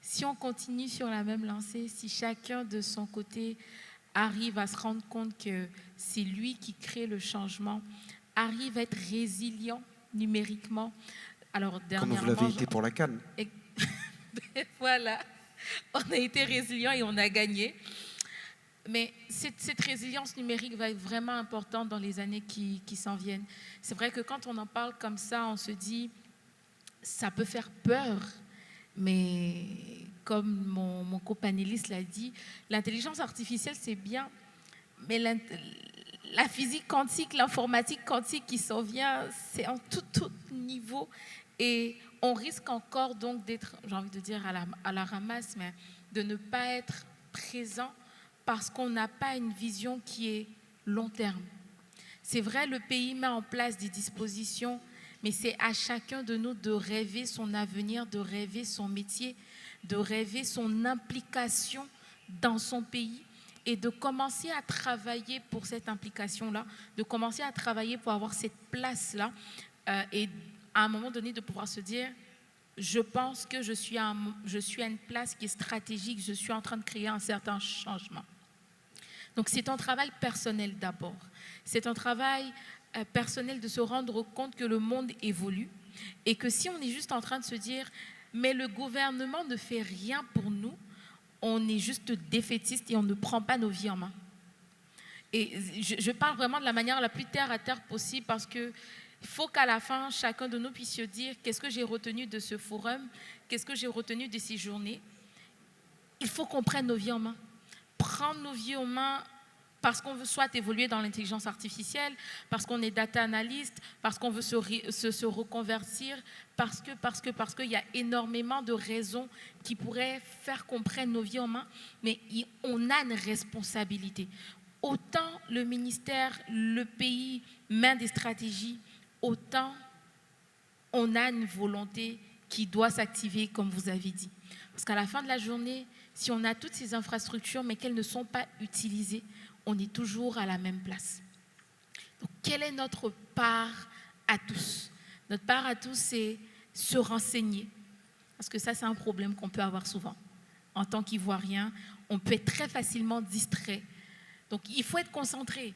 Si on continue sur la même lancée, si chacun de son côté arrive à se rendre compte que c'est lui qui crée le changement, arrive à être résilient numériquement. Alors, dernièrement, comme vous l'avez été pour la CAN. Voilà, on a été résilient et on a gagné. Mais cette résilience numérique va être vraiment importante dans les années qui s'en viennent. C'est vrai que quand on en parle comme ça, on se dit, ça peut faire peur, mais comme mon copanéliste l'a dit, l'intelligence artificielle, c'est bien, mais la physique quantique, l'informatique quantique qui s'en vient, c'est en tout niveau. Et on risque encore donc d'être, j'ai envie de dire, à la ramasse, mais de ne pas être présent parce qu'on n'a pas une vision qui est long terme. C'est vrai, le pays met en place des dispositions, mais c'est à chacun de nous de rêver son avenir, de rêver son métier, de rêver son implication dans son pays et de commencer à travailler pour cette implication-là, de commencer à travailler pour avoir cette place-là et à un moment donné de pouvoir se dire je pense que je suis à une place qui est stratégique, je suis en train de créer un certain changement. Donc c'est un travail personnel d'abord. C'est un travail personnel de se rendre compte que le monde évolue et que si on est juste en train de se dire « mais le gouvernement ne fait rien pour nous », on est juste défaitiste et on ne prend pas nos vies en main. Et je parle vraiment de la manière la plus terre à terre possible parce qu'il faut qu'à la fin, chacun de nous puisse se dire qu'est-ce que j'ai retenu de ce forum, qu'est-ce que j'ai retenu de ces journées. Il faut qu'on prenne nos vies en main. Prendre nos vies en main parce qu'on veut soit évoluer dans l'intelligence artificielle, parce qu'on est data analyst, parce qu'on veut se reconvertir, parce qu'il y a énormément de raisons qui pourraient faire qu'on prenne nos vies en main, mais on a une responsabilité. Autant le ministère, le pays mène des stratégies, autant on a une volonté qui doit s'activer, comme vous avez dit. Parce qu'à la fin de la journée, si on a toutes ces infrastructures, mais qu'elles ne sont pas utilisées, on est toujours à la même place. Donc, quelle est notre part à tous? Notre part à tous, c'est se renseigner. Parce que ça, c'est un problème qu'on peut avoir souvent. En tant qu'Ivoirien, on peut être très facilement distrait. Donc, il faut être concentré.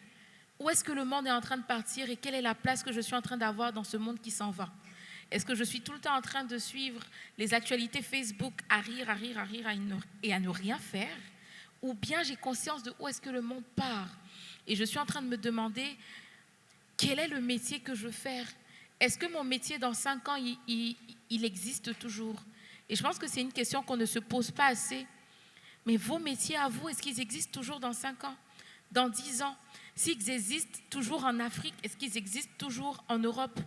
Où est-ce que le monde est en train de partir et quelle est la place que je suis en train d'avoir dans ce monde qui s'en va? Est-ce que je suis tout le temps en train de suivre les actualités Facebook à rire et à ne rien faire? Ou bien j'ai conscience de où est-ce que le monde part et je suis en train de me demander quel est le métier que je veux faire? Est-ce que mon métier dans 5 ans, il existe toujours? Et je pense que c'est une question qu'on ne se pose pas assez. Mais vos métiers à vous, est-ce qu'ils existent toujours dans 5 ans? Dans 10 ans? S'ils existent toujours en Afrique, est-ce qu'ils existent toujours en Europe,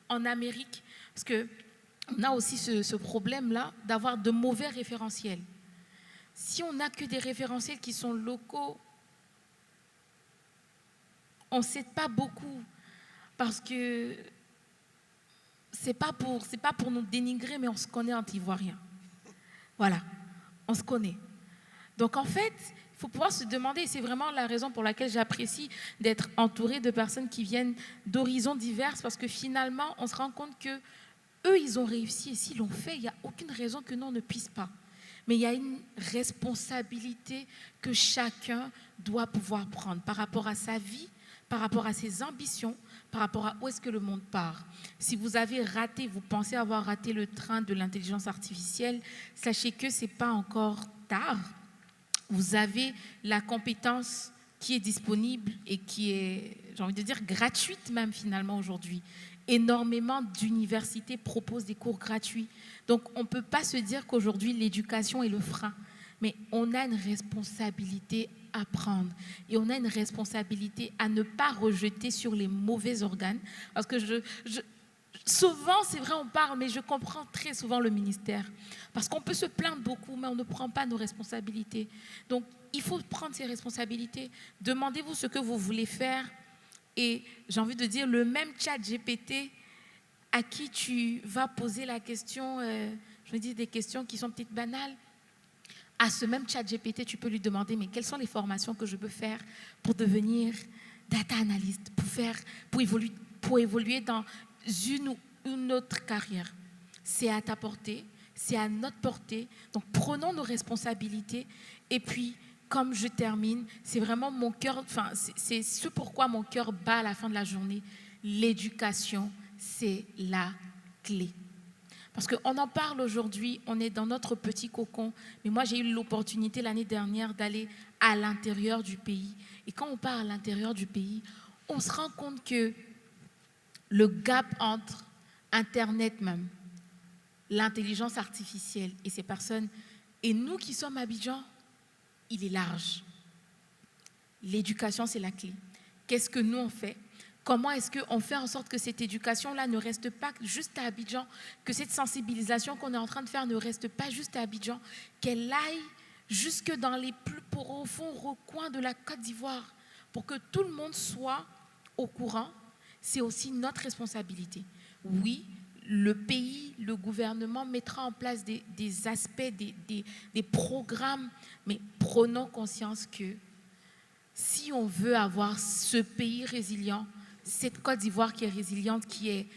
en Amérique? Parce qu'on a aussi ce problème-là d'avoir de mauvais référentiels. Si on n'a que des référentiels qui sont locaux, on ne sait pas beaucoup parce que c'est pas pour nous dénigrer, mais on se connaît entre Ivoiriens. Voilà, on se connaît. Donc en fait, il faut pouvoir se demander, et c'est vraiment la raison pour laquelle j'apprécie d'être entourée de personnes qui viennent d'horizons divers, parce que finalement, on se rend compte que eux, ils ont réussi, et s'ils l'ont fait, il n'y a aucune raison que nous, on ne puisse pas. Mais il y a une responsabilité que chacun doit pouvoir prendre par rapport à sa vie, par rapport à ses ambitions, par rapport à où est-ce que le monde part. Si vous avez raté, vous pensez avoir raté le train de l'intelligence artificielle, sachez que ce n'est pas encore tard. Vous avez la compétence qui est disponible et qui est, j'ai envie de dire, gratuite même finalement aujourd'hui. Énormément d'universités proposent des cours gratuits. Donc, on ne peut pas se dire qu'aujourd'hui, l'éducation est le frein. Mais on a une responsabilité à prendre. Et on a une responsabilité à ne pas rejeter sur les mauvais organes. Parce que souvent, c'est vrai, on parle, mais je comprends très souvent le ministère. Parce qu'on peut se plaindre beaucoup, mais on ne prend pas nos responsabilités. Donc, il faut prendre ses responsabilités. Demandez-vous ce que vous voulez faire. Et j'ai envie de dire, le même chat GPT à qui tu vas poser la question, je me dis des questions qui sont peut-être banales, à ce même chat GPT, tu peux lui demander, mais quelles sont les formations que je peux faire pour devenir data analyst, pour évoluer dans une ou une autre carrière. C'est à ta portée, c'est à notre portée. Donc prenons nos responsabilités et puis, comme je termine, c'est vraiment mon cœur, enfin, c'est ce pourquoi mon cœur bat à la fin de la journée. L'éducation, c'est la clé. Parce qu'on en parle aujourd'hui, on est dans notre petit cocon, mais moi j'ai eu l'opportunité l'année dernière d'aller à l'intérieur du pays. Et quand on part à l'intérieur du pays, on se rend compte que le gap entre Internet même, l'intelligence artificielle et ces personnes, et nous qui sommes à Abidjan, il est large. L'éducation, c'est la clé. Qu'est-ce que nous on fait? Comment est-ce qu'on fait en sorte que cette éducation-là ne reste pas juste à Abidjan, que cette sensibilisation qu'on est en train de faire ne reste pas juste à Abidjan, qu'elle aille jusque dans les plus profonds recoins de la Côte d'Ivoire pour que tout le monde soit au courant? C'est aussi notre responsabilité. Oui, le pays, le gouvernement mettra en place des aspects, des programmes, mais prenons conscience que si on veut avoir ce pays résilient, cette Côte d'Ivoire qui est résiliente, qui est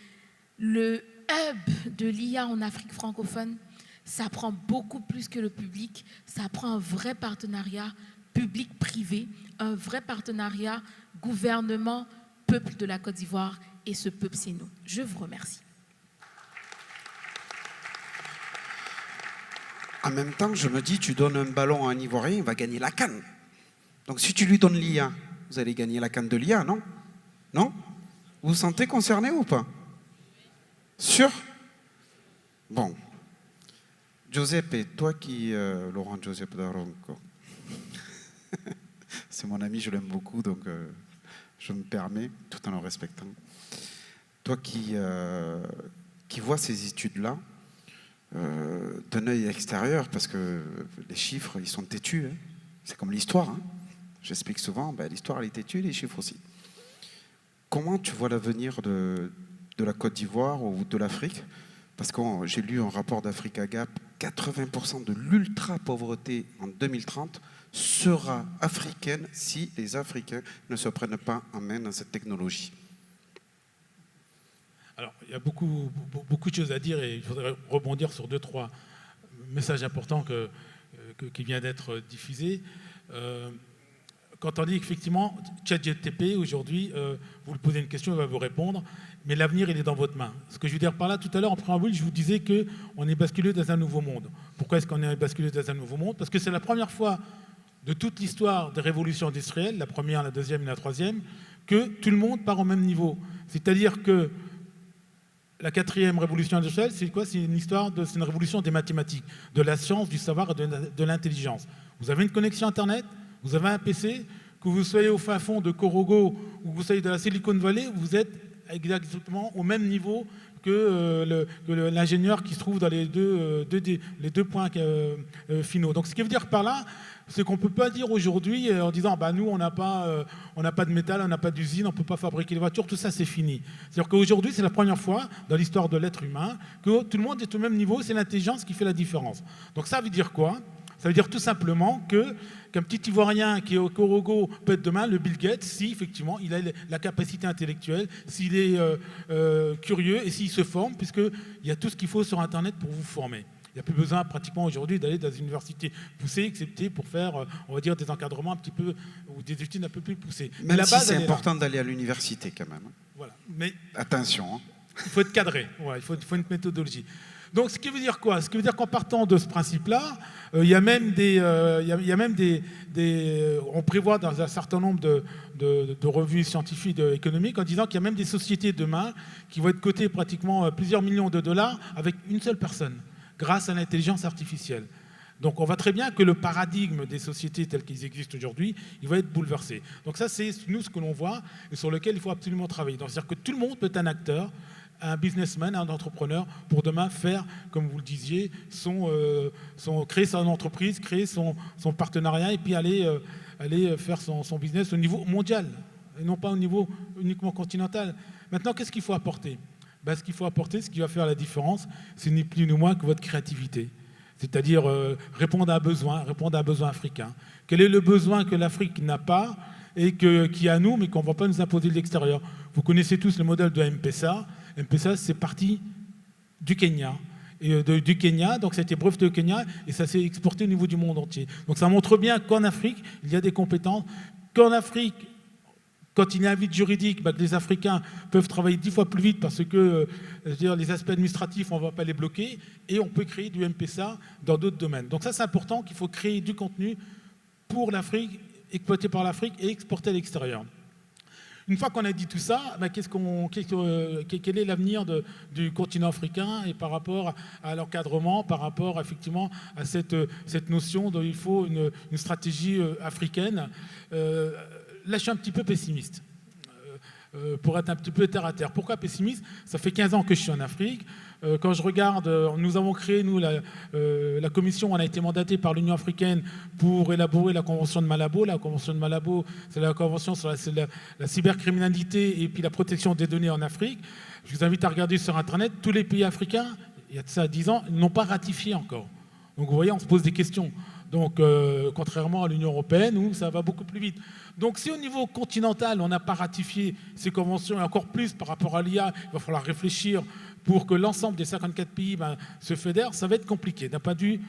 le hub de l'IA en Afrique francophone, ça prend beaucoup plus que le public, ça prend un vrai partenariat public-privé, un vrai partenariat gouvernement-peuple de la Côte d'Ivoire, et ce peuple, c'est nous. Je vous remercie. En même temps, je me dis, tu donnes un ballon à un Ivoirien, il va gagner la CAN. Donc si tu lui donnes l'IA, vous allez gagner la CAN de l'IA, non? Non? Vous vous sentez concerné ou pas? Sûr? Bon. Giuseppe, toi qui... Laurent Giuseppe Daronco. C'est mon ami, je l'aime beaucoup, donc je me permets, tout en le respectant. Toi qui vois ces études-là, d'un œil extérieur, parce que les chiffres, ils sont têtus. Hein. C'est comme l'histoire. Hein. J'explique souvent, l'histoire, elle est têtue, les chiffres aussi. Comment tu vois l'avenir de la Côte d'Ivoire ou de l'Afrique? Parce que j'ai lu un rapport d'Africa Gap, 80% de l'ultra-pauvreté en 2030 sera africaine si les Africains ne se prennent pas en main dans cette technologie. Alors, il y a beaucoup de choses à dire et il faudrait rebondir sur 2-3 messages importants qui viennent d'être diffusés. Quand on dit qu'effectivement, ChatGPT, aujourd'hui, vous lui posez une question, il va vous répondre, mais l'avenir, il est dans votre main. Ce que je veux dire par là, tout à l'heure, en préambule, je vous disais qu'on est basculé dans un nouveau monde. Pourquoi est-ce qu'on est basculé dans un nouveau monde? Parce que c'est la première fois de toute l'histoire des révolutions industrielles, la première, la deuxième et la troisième, que tout le monde part au même niveau. C'est-à-dire que la 4e révolution industrielle, c'est quoi? C'est une révolution des mathématiques, de la science, du savoir et de l'intelligence. Vous avez une connexion Internet, vous avez un PC, que vous soyez au fin fond de Corogo ou que vous soyez de la Silicon Valley, vous êtes exactement au même niveau que l'ingénieur qui se trouve dans les deux points finaux. Donc ce qui veut dire par là, c'est qu'on ne peut pas dire aujourd'hui en disant nous on n'a pas de métal, on n'a pas d'usine, on ne peut pas fabriquer les voitures, tout ça c'est fini. C'est-à-dire qu'aujourd'hui c'est la première fois dans l'histoire de l'être humain que tout le monde est au même niveau, c'est l'intelligence qui fait la différence. Donc ça veut dire quoi? Ça veut dire tout simplement qu'un petit Ivoirien qui est au Corogo peut être demain le Bill Gates si effectivement il a la capacité intellectuelle, s'il est curieux et s'il se forme, puisqu'il y a tout ce qu'il faut sur Internet pour vous former. Il n'y a plus besoin pratiquement aujourd'hui d'aller dans une université poussée, excepté pour faire, on va dire, des encadrements un petit peu, ou des études un peu plus poussées. Même si c'est important d'aller à l'université quand même. Voilà. Mais attention. Hein. Il faut être cadré, ouais, il faut une méthodologie. Donc, ce qui veut dire quoi? Ce qui veut dire qu'en partant de ce principe-là, il y a même on prévoit dans un certain nombre de revues scientifiques économiques en disant qu'il y a même des sociétés demain qui vont être cotées pratiquement plusieurs millions de dollars avec une seule personne, grâce à l'intelligence artificielle. Donc, on voit très bien que le paradigme des sociétés telles qu'elles existent aujourd'hui, il va être bouleversé. Donc, ça, c'est nous ce que l'on voit et sur lequel il faut absolument travailler. Donc, c'est-à-dire que tout le monde peut être un acteur, un businessman, un entrepreneur, pour demain faire, comme vous le disiez, créer son entreprise, créer son partenariat et puis aller faire son business au niveau mondial et non pas au niveau uniquement continental. Maintenant, qu'est-ce qu'il faut apporter? Ce qu'il faut apporter, ce qui va faire la différence, c'est ni plus ni moins que votre créativité. C'est-à-dire répondre à un besoin africain. Quel est le besoin que l'Afrique n'a pas et qui est à nous, mais qu'on ne va pas nous imposer de l'extérieur? Vous connaissez tous le modèle de M-Pesa. M-Pesa, c'est parti du Kenya. Et du Kenya, donc ça a été breveté au Kenya et ça s'est exporté au niveau du monde entier. Donc ça montre bien qu'en Afrique, il y a des compétences. Qu'en Afrique, quand il y a un vide juridique, que les Africains peuvent travailler 10 fois plus vite parce que les aspects administratifs, on ne va pas les bloquer. Et on peut créer du M-Pesa dans d'autres domaines. Donc ça, c'est important qu'il faut créer du contenu pour l'Afrique, exploité par l'Afrique et exporté à l'extérieur. Une fois qu'on a dit tout ça, quel est l'avenir du continent africain et par rapport à l'encadrement, par rapport effectivement à cette notion qu'il faut une stratégie africaine? Là, je suis un petit peu pessimiste, pour être un petit peu terre à terre. Pourquoi pessimiste? Ça fait 15 ans que je suis en Afrique. Quand je regarde, nous avons créé, la commission, on a été mandaté par l'Union africaine pour élaborer la Convention de Malabo. La Convention de Malabo, c'est la Convention sur la cybercriminalité et puis la protection des données en Afrique. Je vous invite à regarder sur Internet, tous les pays africains, il y a de ça 10 ans, n'ont pas ratifié encore. Donc vous voyez, on se pose des questions. Donc, contrairement à l'Union européenne, où ça va beaucoup plus vite. Donc, si au niveau continental, on n'a pas ratifié ces conventions, et encore plus par rapport à l'IA, il va falloir réfléchir pour que l'ensemble des 54 pays se fédèrent, ça va être compliqué. D'un point de vue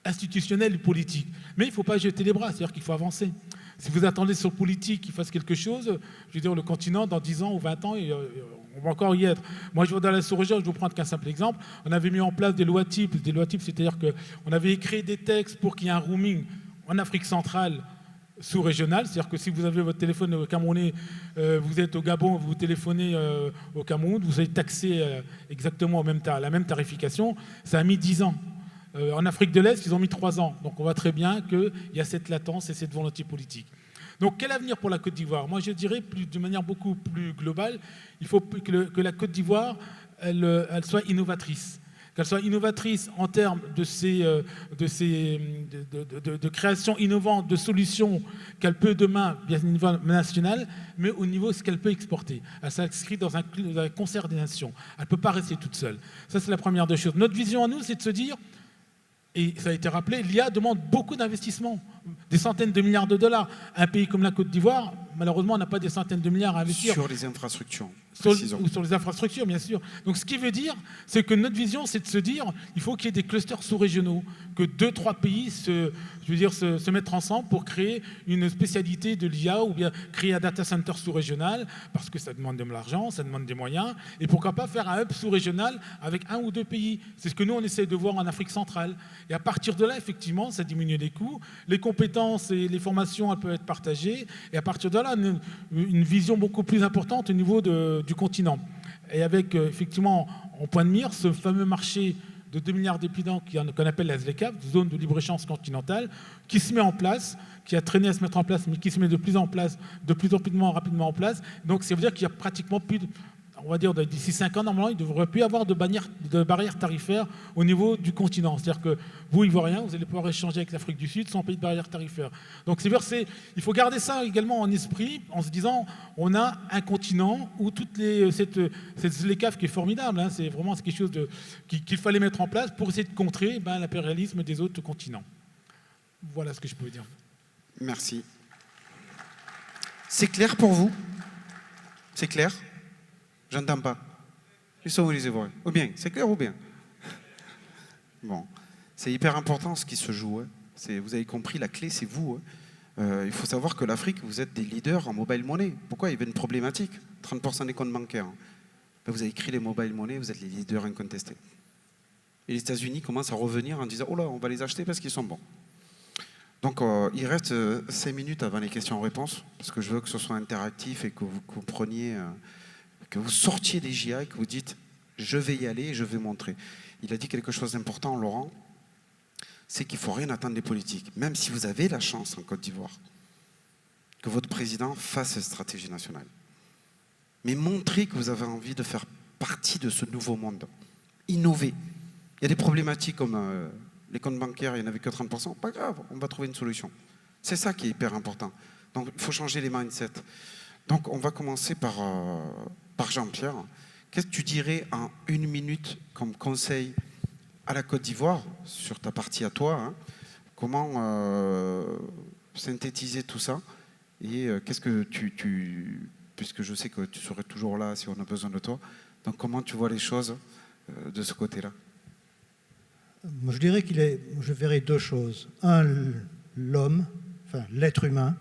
institutionnelle et politique. Mais il ne faut pas jeter les bras, c'est-à-dire qu'il faut avancer. Si vous attendez sur le politique qu'il fasse quelque chose, je veux dire, le continent, dans 10 ans ou 20 ans, on va encore y être. Moi, je vais dans la sous-région, je vais vous prendre qu'un simple exemple. On avait mis en place des lois types, c'est-à-dire qu'on avait créé des textes pour qu'il y ait un roaming en Afrique centrale sous-régional, c'est-à-dire que si vous avez votre téléphone au Camerounais, vous êtes au Gabon, vous téléphonez au Cameroun, vous êtes taxé exactement la même tarification, ça a mis 10 ans. En Afrique de l'Est, ils ont mis 3 ans. Donc on voit très bien qu'il y a cette latence et cette volonté politique. Donc quel avenir pour la Côte d'Ivoire? Moi je dirais de manière beaucoup plus globale, il faut que la Côte d'Ivoire elle soit innovatrice. Qu'elle soit innovatrice en termes de création innovante, de solutions qu'elle peut demain, bien au niveau national, mais au niveau de ce qu'elle peut exporter. Elle s'inscrit dans un concert des nations. Elle ne peut pas rester toute seule. Ça, c'est la première des choses. Notre vision à nous, c'est de se dire, et ça a été rappelé, l'IA demande beaucoup d'investissements, des centaines de milliards de dollars. Un pays comme la Côte d'Ivoire, malheureusement, n'a pas des centaines de milliards à investir. Sur les infrastructures. Ou sur les infrastructures, bien sûr. Donc ce qui veut dire, c'est que notre vision, c'est de se dire, il faut qu'il y ait des clusters sous-régionaux, que 2-3 pays se mettent ensemble pour créer une spécialité de l'IA ou bien créer un data center sous-régional, parce que ça demande de l'argent, ça demande des moyens, et pourquoi pas faire un hub sous-régional avec 1 ou 2 pays. C'est ce que nous, on essaie de voir en Afrique centrale. Et à partir de là, effectivement, ça diminue les coûts, les compétences et les formations, elles peuvent être partagées, et à partir de là, une vision beaucoup plus importante au niveau du continent. Et avec, effectivement, en point de mire, ce fameux marché de 2 milliards d'habitants qu'on appelle la ZLECAf, zone de libre-échange continentale, qui se met en place, qui a traîné à se mettre en place, mais qui se met de plus rapidement en place. Donc, ça veut dire qu'il y a pratiquement plus de... On va dire d'ici 5 ans, normalement, il ne devrait plus y avoir de barrières tarifaires au niveau du continent. C'est-à-dire que vous, Ivoiriens, vous allez pouvoir échanger avec l'Afrique du Sud sans payer de barrières tarifaires. Donc il faut garder ça également en esprit, en se disant, on a un continent où cette ZLECAf qui est formidable, hein, c'est vraiment quelque chose qu'il fallait mettre en place pour essayer de contrer l'impérialisme des autres continents. Voilà ce que je peux vous dire. Merci. C'est clair pour vous? C'est clair? J'entends pas. Ils sont où les Ivoiriens? Ou bien, c'est clair ou bien? Bon, c'est hyper important ce qui se joue. Hein. Vous avez compris, la clé, c'est vous. Hein. Il faut savoir que l'Afrique, vous êtes des leaders en mobile money. Pourquoi? Il y avait une problématique. 30% des comptes bancaires. Ben, vous avez créé les mobile money, vous êtes les leaders incontestés. Et les États-Unis commencent à revenir en disant « Oh là, on va les acheter parce qu'ils sont bons ». Donc, il reste 5 minutes avant les questions-réponses, parce que je veux que ce soit interactif et que vous compreniez... que vous sortiez des JA et que vous dites « je vais y aller et je vais montrer ». Il a dit quelque chose d'important, Laurent, c'est qu'il ne faut rien attendre des politiques. Même si vous avez la chance en Côte d'Ivoire, que votre président fasse cette stratégie nationale. Mais montrez que vous avez envie de faire partie de ce nouveau monde. Innover. Il y a des problématiques comme les comptes bancaires, il n'y en avait que 30%. Pas grave, on va trouver une solution. C'est ça qui est hyper important. Donc, il faut changer les mindsets. Donc, on va commencer par Jean-Pierre. Qu'est-ce que tu dirais en 1 minute comme conseil à la Côte d'Ivoire, sur ta partie à toi, hein, comment synthétiser tout ça? Et qu'est-ce que puisque je sais que tu serais toujours là si on a besoin de toi, donc comment tu vois les choses de ce côté-là? Moi, je dirais je verrais 2 choses. Un, l'homme, enfin l'être humain.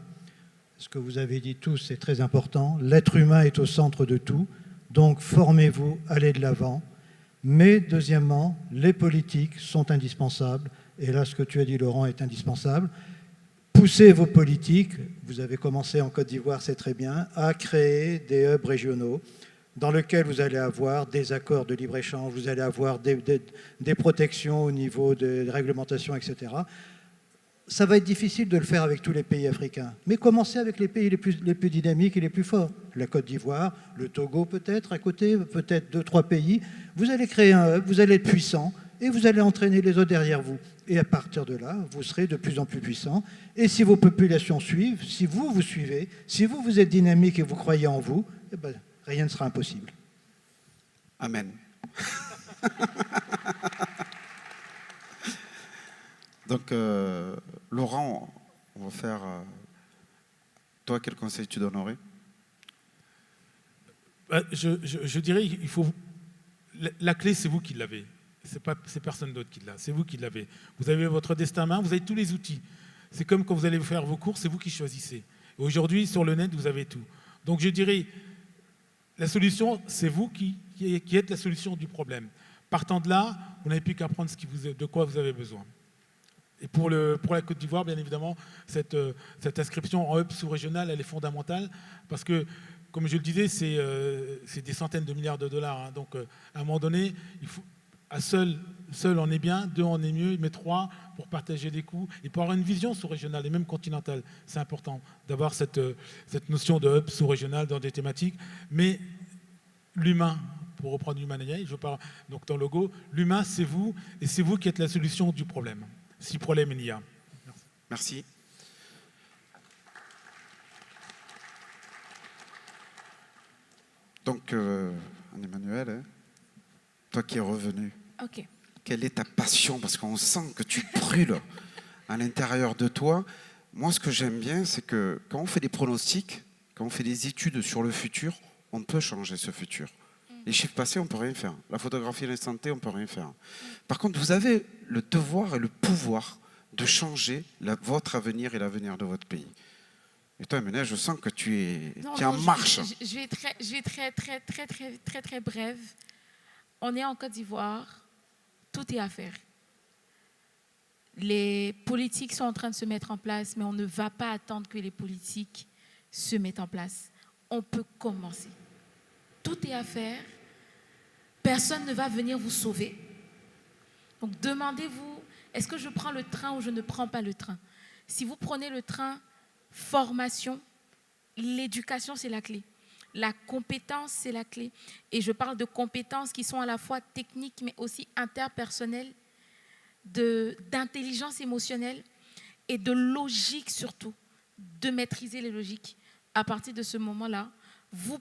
Ce que vous avez dit tous, c'est très important. L'être humain est au centre de tout. Donc, formez-vous, allez de l'avant. Mais, deuxièmement, les politiques sont indispensables. Et là, ce que tu as dit, Laurent, est indispensable. Poussez vos politiques, vous avez commencé en Côte d'Ivoire, c'est très bien, à créer des hubs régionaux dans lesquels vous allez avoir des accords de libre-échange, vous allez avoir des protections au niveau des réglementations, etc. Ça va être difficile de le faire avec tous les pays africains. Mais commencez avec les pays les plus dynamiques et les plus forts. La Côte d'Ivoire, le Togo peut-être, à côté, peut-être 2-3 pays. Vous allez créer un hub, vous allez être puissant et vous allez entraîner les autres derrière vous. Et à partir de là, vous serez de plus en plus puissant. Et si vos populations suivent, si vous suivez, si vous êtes dynamique et vous croyez en vous, eh ben, rien ne sera impossible. Amen. Donc, Laurent, on va faire... toi, quel conseil tu donnerais? Je dirais, la clé, c'est vous qui l'avez. c'est personne d'autre qui l'a, c'est vous qui l'avez. Vous avez votre destin en main, vous avez tous les outils. C'est comme quand vous allez faire vos courses, c'est vous qui choisissez. Et aujourd'hui, sur le net, vous avez tout. Donc je dirais, la solution, c'est vous qui êtes la solution du problème. Partant de là, vous n'avez plus qu'à prendre de quoi vous avez besoin. Et pour la Côte d'Ivoire, bien évidemment, cette inscription en hub sous-régional, elle est fondamentale parce que, comme je le disais, c'est des centaines de milliards de dollars. Hein. Donc, à un moment donné, il faut, seul on est bien, 2 on est mieux, mais 3 pour partager les coûts et pour avoir une vision sous-régionale et même continentale. C'est important d'avoir cette notion de hub sous-régional dans des thématiques. Mais l'humain, pour reprendre l'humanité, je parle donc ton logo, l'humain, c'est vous et c'est vous qui êtes la solution du problème. Si problème il y a. Merci. Donc, Anne-Emmanuel, hein, toi qui es revenu, Ok. quelle est ta passion? Parce qu'on sent que tu brûles à l'intérieur de toi. Moi, ce que j'aime bien, c'est que quand on fait des pronostics, quand on fait des études sur le futur, on peut changer ce futur. Les chiffres passés, on ne peut rien faire. La photographie à l'instant T, on ne peut rien faire. Par contre, vous avez le devoir et le pouvoir de changer votre avenir et l'avenir de votre pays. Et toi, Emmanuel, je sens que tu es en marche. Je vais être très brève. On est en Côte d'Ivoire, tout est à faire. Les politiques sont en train de se mettre en place, mais on ne va pas attendre que les politiques se mettent en place. On peut commencer. Tout est à faire. Personne ne va venir vous sauver. Donc demandez-vous, est-ce que je prends le train ou je ne prends pas le train? Si vous prenez le train, formation, l'éducation, c'est la clé. La compétence, c'est la clé. Et je parle de compétences qui sont à la fois techniques, mais aussi interpersonnelles, d'intelligence émotionnelle et de logique surtout, de maîtriser les logiques. À partir de ce moment-là, vous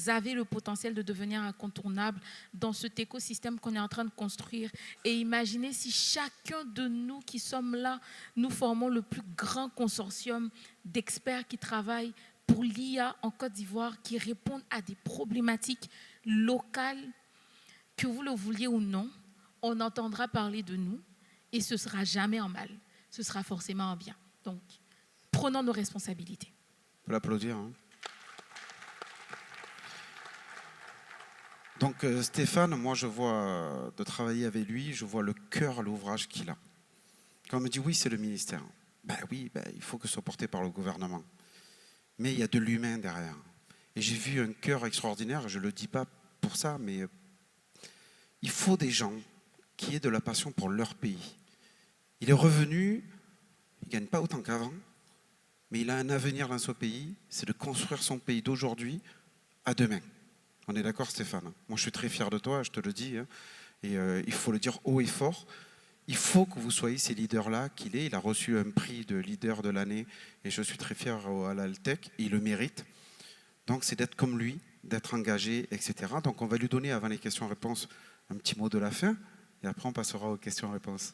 avez le potentiel de devenir incontournable dans cet écosystème qu'on est en train de construire. Et imaginez si chacun de nous qui sommes là, nous formons le plus grand consortium d'experts qui travaillent pour l'IA en Côte d'Ivoire, qui répondent à des problématiques locales, que vous le vouliez ou non, on entendra parler de nous et ce ne sera jamais en mal, ce sera forcément en bien. Donc, prenons nos responsabilités. On peut l'applaudir. Hein. Donc Stéphane, moi je vois de travailler avec lui, je vois le cœur à l'ouvrage qu'il a. Quand on me dit oui, c'est le ministère. Ben oui, il faut que ce soit porté par le gouvernement. Mais il y a de l'humain derrière. Et j'ai vu un cœur extraordinaire, je ne le dis pas pour ça, mais il faut des gens qui aient de la passion pour leur pays. Il est revenu, il ne gagne pas autant qu'avant, mais il a un avenir dans ce pays, c'est de construire son pays d'aujourd'hui à demain. On est d'accord, Stéphane? Moi, je suis très fier de toi, je te le dis. Hein. Et il faut le dire haut et fort. Il faut que vous soyez ces leaders-là qu'il est. Il a reçu un prix de leader de l'année et je suis très fier à l'Altec. Il le mérite. Donc, c'est d'être comme lui, d'être engagé, etc. Donc, on va lui donner, avant les questions-réponses, un petit mot de la fin. Et après, on passera aux questions-réponses.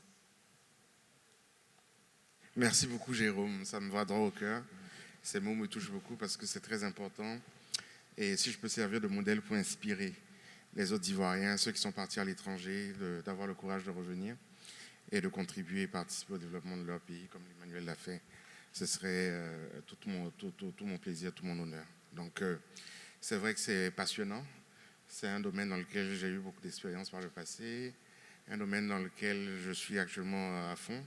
Merci beaucoup, Jérôme. Ça me va droit au cœur. Ces mots me touchent beaucoup parce que c'est très important. Et si je peux servir de modèle pour inspirer les autres Ivoiriens, ceux qui sont partis à l'étranger, d'avoir le courage de revenir et de contribuer et participer au développement de leur pays, comme Emmanuel l'a fait, ce serait tout mon plaisir, tout mon honneur. Donc, c'est vrai que c'est passionnant. C'est un domaine dans lequel j'ai eu beaucoup d'expérience par le passé, un domaine dans lequel je suis actuellement à fond,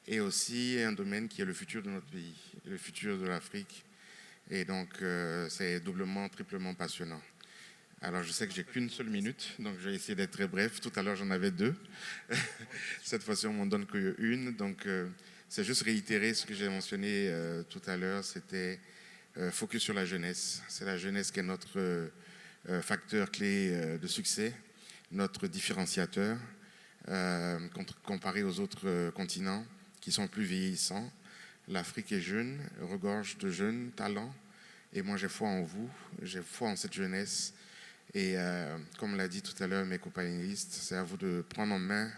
et aussi un domaine qui est le futur de notre pays, le futur de l'Afrique. Et donc, c'est doublement, triplement passionnant. Alors, je sais que j'ai qu'une seule minute, donc je vais essayer d'être très bref. Tout à l'heure, j'en avais 2. Cette fois-ci, on m'en donne qu'une. Donc, c'est juste réitérer ce que j'ai mentionné tout à l'heure. C'était focus sur la jeunesse. C'est la jeunesse qui est notre facteur clé de succès, notre différenciateur, comparé aux autres continents qui sont plus vieillissants. L'Afrique est jeune, regorge de jeunes talents. Et moi, j'ai foi en vous, j'ai foi en cette jeunesse. Et comme l'a dit tout à l'heure mes compagnonnistes, c'est à vous de prendre en main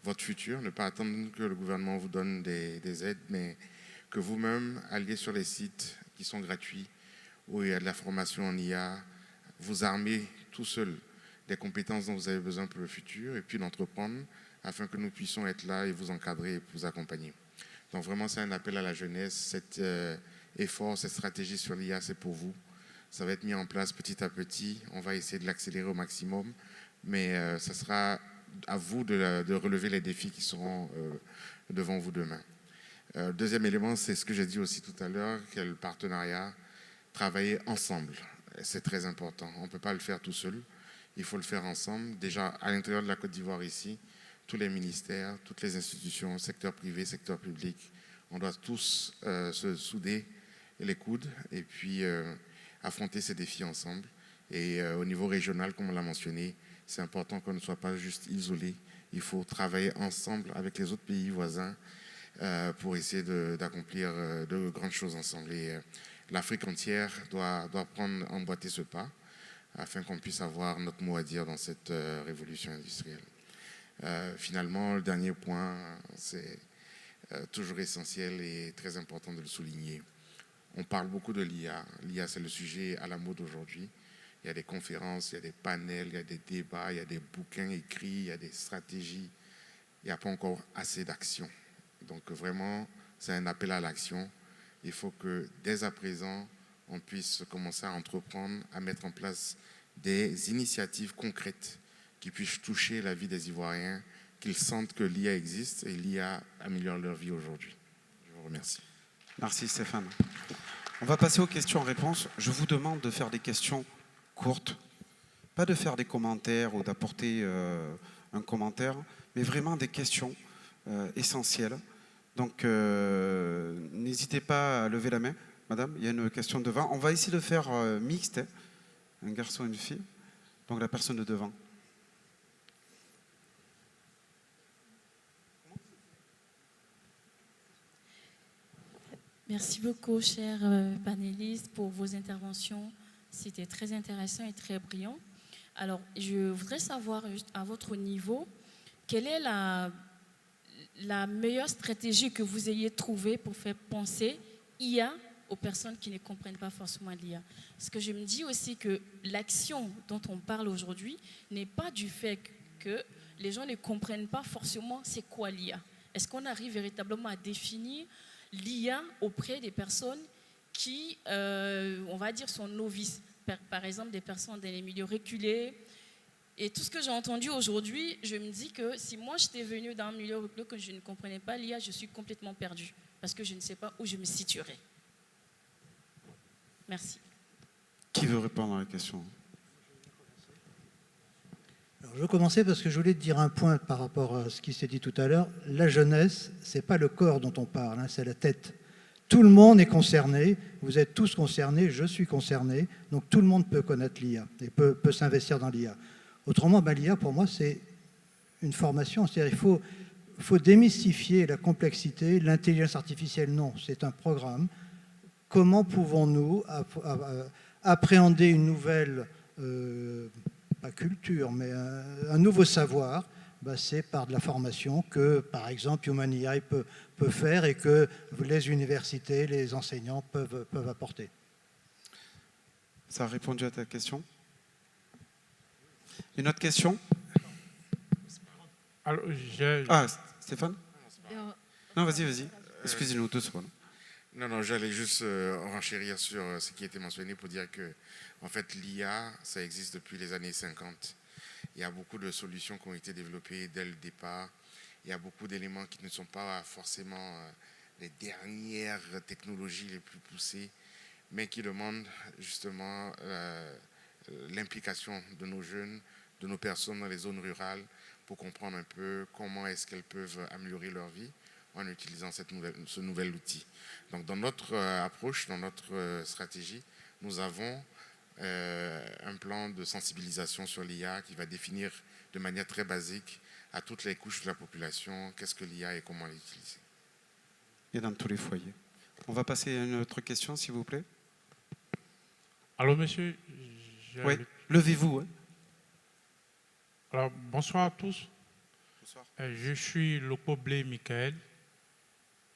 votre futur, ne pas attendre que le gouvernement vous donne des aides, mais que vous-même alliez sur les sites qui sont gratuits, où il y a de la formation en IA, vous armez tout seul des compétences dont vous avez besoin pour le futur et puis d'entreprendre afin que nous puissions être là et vous encadrer et vous accompagner. Donc vraiment, c'est un appel à la jeunesse. Cet effort, cette stratégie sur l'IA, c'est pour vous. Ça va être mis en place petit à petit. On va essayer de l'accélérer au maximum, mais ça sera à vous de relever les défis qui seront devant vous demain. Deuxième élément, c'est ce que j'ai dit aussi tout à l'heure, que le partenariat, travailler ensemble. C'est très important. On ne peut pas le faire tout seul. Il faut le faire ensemble. Déjà, à l'intérieur de la Côte d'Ivoire ici, tous les ministères, toutes les institutions, secteur privé, secteur public, on doit tous se souder les coudes et puis affronter ces défis ensemble. Et au niveau régional, comme on l'a mentionné, c'est important qu'on ne soit pas juste isolé. Il faut travailler ensemble avec les autres pays voisins pour essayer d'accomplir de grandes choses ensemble. Et l'Afrique entière doit emboîter ce pas afin qu'on puisse avoir notre mot à dire dans cette révolution industrielle. Finalement, le dernier point, c'est toujours essentiel et très important de le souligner. On parle beaucoup de l'IA. L'IA, c'est le sujet à la mode aujourd'hui. Il y a des conférences, il y a des panels, il y a des débats, il y a des bouquins écrits, il y a des stratégies. Il n'y a pas encore assez d'action. Donc vraiment, c'est un appel à l'action. Il faut que dès à présent, on puisse commencer à entreprendre, à mettre en place des initiatives concrètes qui puissent toucher la vie des Ivoiriens, qu'ils sentent que l'IA existe et l'IA améliore leur vie aujourd'hui. Je vous remercie. Merci Stéphane. On va passer aux questions-réponses. Je vous demande de faire des questions courtes, pas de faire des commentaires ou d'apporter un commentaire, mais vraiment des questions essentielles. Donc, n'hésitez pas à lever la main. Madame, il y a une question devant. On va essayer de faire mixte, hein, un garçon et une fille. Donc, la personne de devant. Merci beaucoup, chers panélistes, pour vos interventions. C'était très intéressant et très brillant. Alors, je voudrais savoir, juste à votre niveau, quelle est la meilleure stratégie que vous ayez trouvée pour faire penser IA aux personnes qui ne comprennent pas forcément l'IA. Parce que je me dis aussi que l'action dont on parle aujourd'hui n'est pas du fait que les gens ne comprennent pas forcément c'est quoi l'IA. Est-ce qu'on arrive véritablement à définir l'IA auprès des personnes qui, on va dire, sont novices, par exemple des personnes dans les milieux reculés. Et tout ce que j'ai entendu aujourd'hui, je me dis que si moi j'étais venue dans un milieu reculé que je ne comprenais pas l'IA, je suis complètement perdue parce que je ne sais pas où je me situerais. Merci. Qui veut répondre à la question ? Alors, je vais commencer parce que je voulais te dire un point par rapport à ce qui s'est dit tout à l'heure. La jeunesse, ce n'est pas le corps dont on parle, hein, c'est la tête. Tout le monde est concerné, vous êtes tous concernés, je suis concerné, donc tout le monde peut connaître l'IA et peut s'investir dans l'IA. Autrement, l'IA, pour moi, c'est une formation. C'est-à-dire qu'il faut démystifier la complexité. L'intelligence artificielle, non, c'est un programme. Comment pouvons-nous appréhender une nouvelle, pas culture, mais un nouveau savoir ? C'est par de la formation que, par exemple, Human AI peut faire et que les universités, les enseignants peuvent apporter. Ça a répondu à ta question ? Une autre question ? Alors, Ah, Stéphane ? Non, vas-y. Excusez-nous 2 secondes. Non, j'allais juste renchérir sur ce qui était mentionné pour dire que, en fait, l'IA, ça existe depuis les années 50. Il y a beaucoup de solutions qui ont été développées dès le départ. Il y a beaucoup d'éléments qui ne sont pas forcément les dernières technologies les plus poussées, mais qui demandent justement l'implication de nos jeunes, de nos personnes dans les zones rurales pour comprendre un peu comment est-ce qu'elles peuvent améliorer leur vie en utilisant ce nouvel outil. Donc dans notre approche, dans notre stratégie, nous avons un plan de sensibilisation sur l'IA qui va définir de manière très basique à toutes les couches de la population qu'est-ce que l'IA et comment l'utiliser. Et dans tous les foyers. On va passer à une autre question, s'il vous plaît. Alors, monsieur. Oui, levez-vous. Hein. Alors, bonsoir à tous. Bonsoir. Je suis Lokoblé Michael,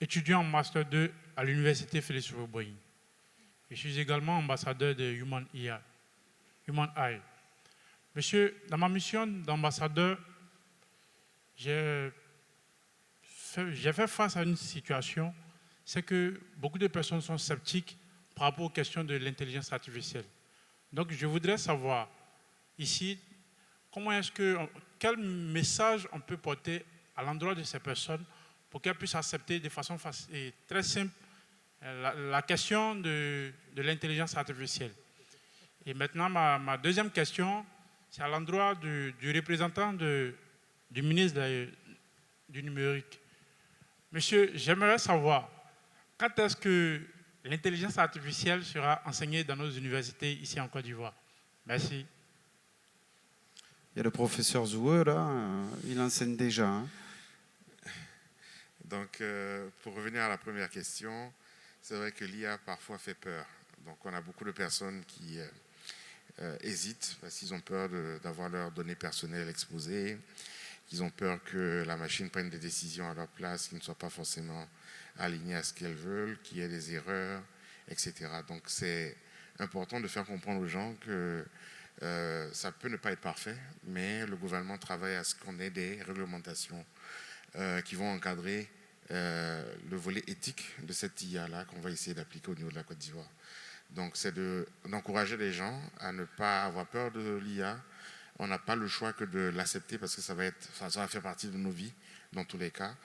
étudiant en Master 2 à l'Université Félix Houphouët-Boigny. Je suis également ambassadeur de Human AI. Monsieur, dans ma mission d'ambassadeur, j'ai fait face à une situation, c'est que beaucoup de personnes sont sceptiques par rapport aux questions de l'intelligence artificielle. Donc, je voudrais savoir ici, quel message on peut porter à l'endroit de ces personnes pour qu'elles puissent accepter de façon et très simple la question de l'intelligence artificielle. Et maintenant, ma deuxième question, c'est à l'endroit du représentant du ministre du numérique. Monsieur, j'aimerais savoir quand est-ce que l'intelligence artificielle sera enseignée dans nos universités ici en Côte d'Ivoire. Merci. Il y a le professeur Zoueux, là, il enseigne déjà. Hein. Donc, pour revenir à la première question, c'est vrai que l'IA parfois fait peur. Donc, on a beaucoup de personnes qui hésitent parce qu'ils ont peur d'avoir leurs données personnelles exposées, qu'ils ont peur que la machine prenne des décisions à leur place qui ne soient pas forcément alignées à ce qu'elles veulent, qu'il y ait des erreurs, etc. Donc, c'est important de faire comprendre aux gens que ça peut ne pas être parfait, mais le gouvernement travaille à ce qu'on ait des réglementations qui vont encadrer le volet éthique de cette IA-là qu'on va essayer d'appliquer au niveau de la Côte d'Ivoire. Donc, c'est d'encourager les gens à ne pas avoir peur de l'IA. On n'a pas le choix que de l'accepter parce que ça va faire partie de nos vies dans tous les cas.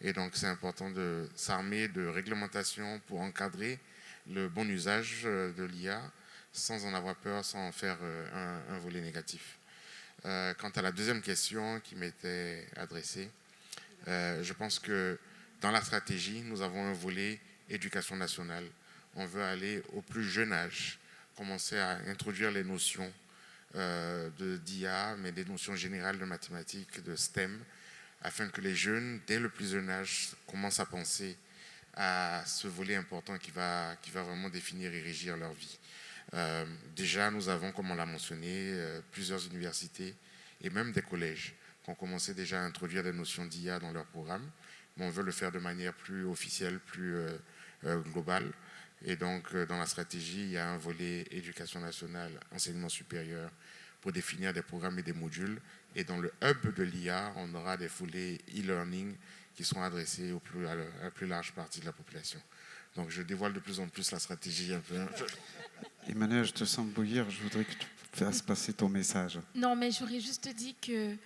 Et donc, c'est important de s'armer de réglementations pour encadrer le bon usage de l'IA sans en avoir peur, sans en faire un volet négatif. Quant à la deuxième question qui m'était adressée, je pense que dans la stratégie, nous avons un volet éducation nationale. On veut aller au plus jeune âge, commencer à introduire les notions d'IA, mais des notions générales de mathématiques, de STEM, afin que les jeunes, dès le plus jeune âge, commencent à penser à ce volet important qui va vraiment définir et régir leur vie. Déjà, nous avons, comme on l'a mentionné, plusieurs universités et même des collèges qui ont commencé déjà à introduire des notions d'IA dans leur programme, mais on veut le faire de manière plus officielle, plus globale. Et donc, dans la stratégie, il y a un volet éducation nationale, enseignement supérieur, pour définir des programmes et des modules. Et dans le hub de l'IA, on aura des volets e-learning qui seront adressés à la plus large partie de la population. Donc, je dévoile de plus en plus la stratégie un peu. Emmanuel, je te sens bouillir, je voudrais que tu fasses passer ton message. Non, mais j'aurais juste dit que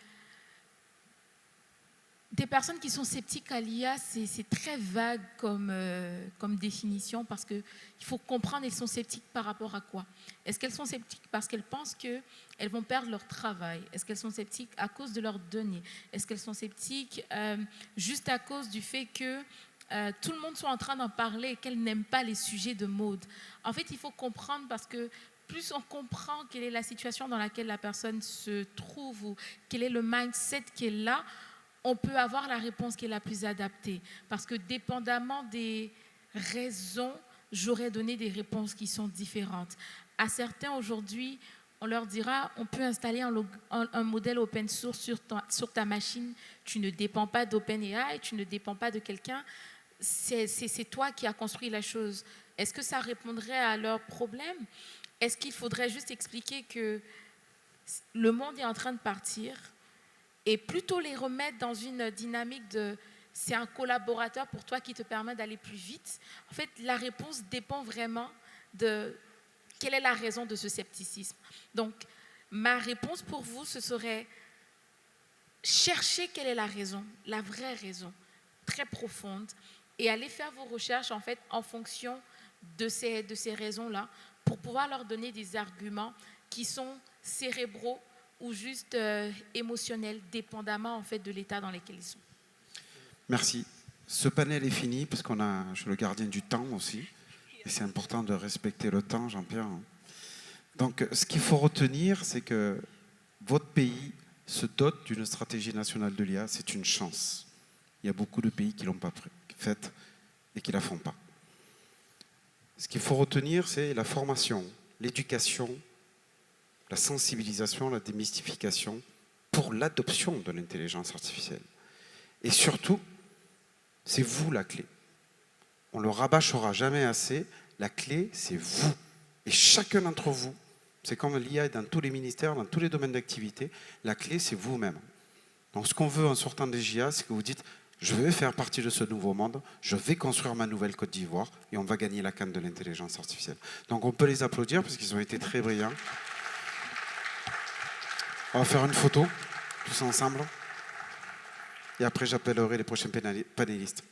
des personnes qui sont sceptiques à l'IA, c'est très vague comme définition parce qu'il faut comprendre, elles sont sceptiques par rapport à quoi? Est-ce qu'elles sont sceptiques parce qu'elles pensent qu'elles vont perdre leur travail? Est-ce qu'elles sont sceptiques à cause de leurs données? Est-ce qu'elles sont sceptiques juste à cause du fait que tout le monde soit en train d'en parler et qu'elles n'aiment pas les sujets de mode? En fait, il faut comprendre parce que plus on comprend quelle est la situation dans laquelle la personne se trouve ou quel est le mindset qu'elle a, on peut avoir la réponse qui est la plus adaptée. Parce que dépendamment des raisons, j'aurais donné des réponses qui sont différentes. À certains, aujourd'hui, on leur dira, on peut installer un modèle open source sur ta machine. Tu ne dépends pas d'OpenAI, tu ne dépends pas de quelqu'un. C'est toi qui as construit la chose. Est-ce que ça répondrait à leurs problèmes? Est-ce qu'il faudrait juste expliquer que le monde est en train de partir et plutôt les remettre dans une dynamique de c'est un collaborateur pour toi qui te permet d'aller plus vite? En fait, la réponse dépend vraiment de quelle est la raison de ce scepticisme. Donc, ma réponse pour vous, ce serait chercher quelle est la raison, la vraie raison, très profonde, et aller faire vos recherches en fait en fonction de ces raisons-là pour pouvoir leur donner des arguments qui sont cérébraux ou juste émotionnels, dépendamment en fait de l'état dans lequel ils sont. Merci. Ce panel est fini parce je suis le gardien du temps aussi. Et c'est important de respecter le temps, Jean-Pierre. Donc, ce qu'il faut retenir, c'est que votre pays se dote d'une stratégie nationale de l'IA. C'est une chance. Il y a beaucoup de pays qui ne l'ont pas faite et qui ne la font pas. Ce qu'il faut retenir, c'est la formation, l'éducation, la sensibilisation, la démystification pour l'adoption de l'intelligence artificielle. Et surtout, c'est vous la clé. On ne le rabâchera jamais assez. La clé, c'est vous. Et chacun d'entre vous C'est comme l'IA dans tous les ministères, dans tous les domaines d'activité. La clé, c'est vous-même. Donc ce qu'on veut en sortant des GIA, c'est que vous dites, je vais faire partie de ce nouveau monde, je vais construire ma nouvelle Côte d'Ivoire et on va gagner la canne de l'intelligence artificielle. Donc on peut les applaudir parce qu'ils ont été très brillants. On va faire une photo, tous ensemble. Et après, j'appellerai les prochains panélistes.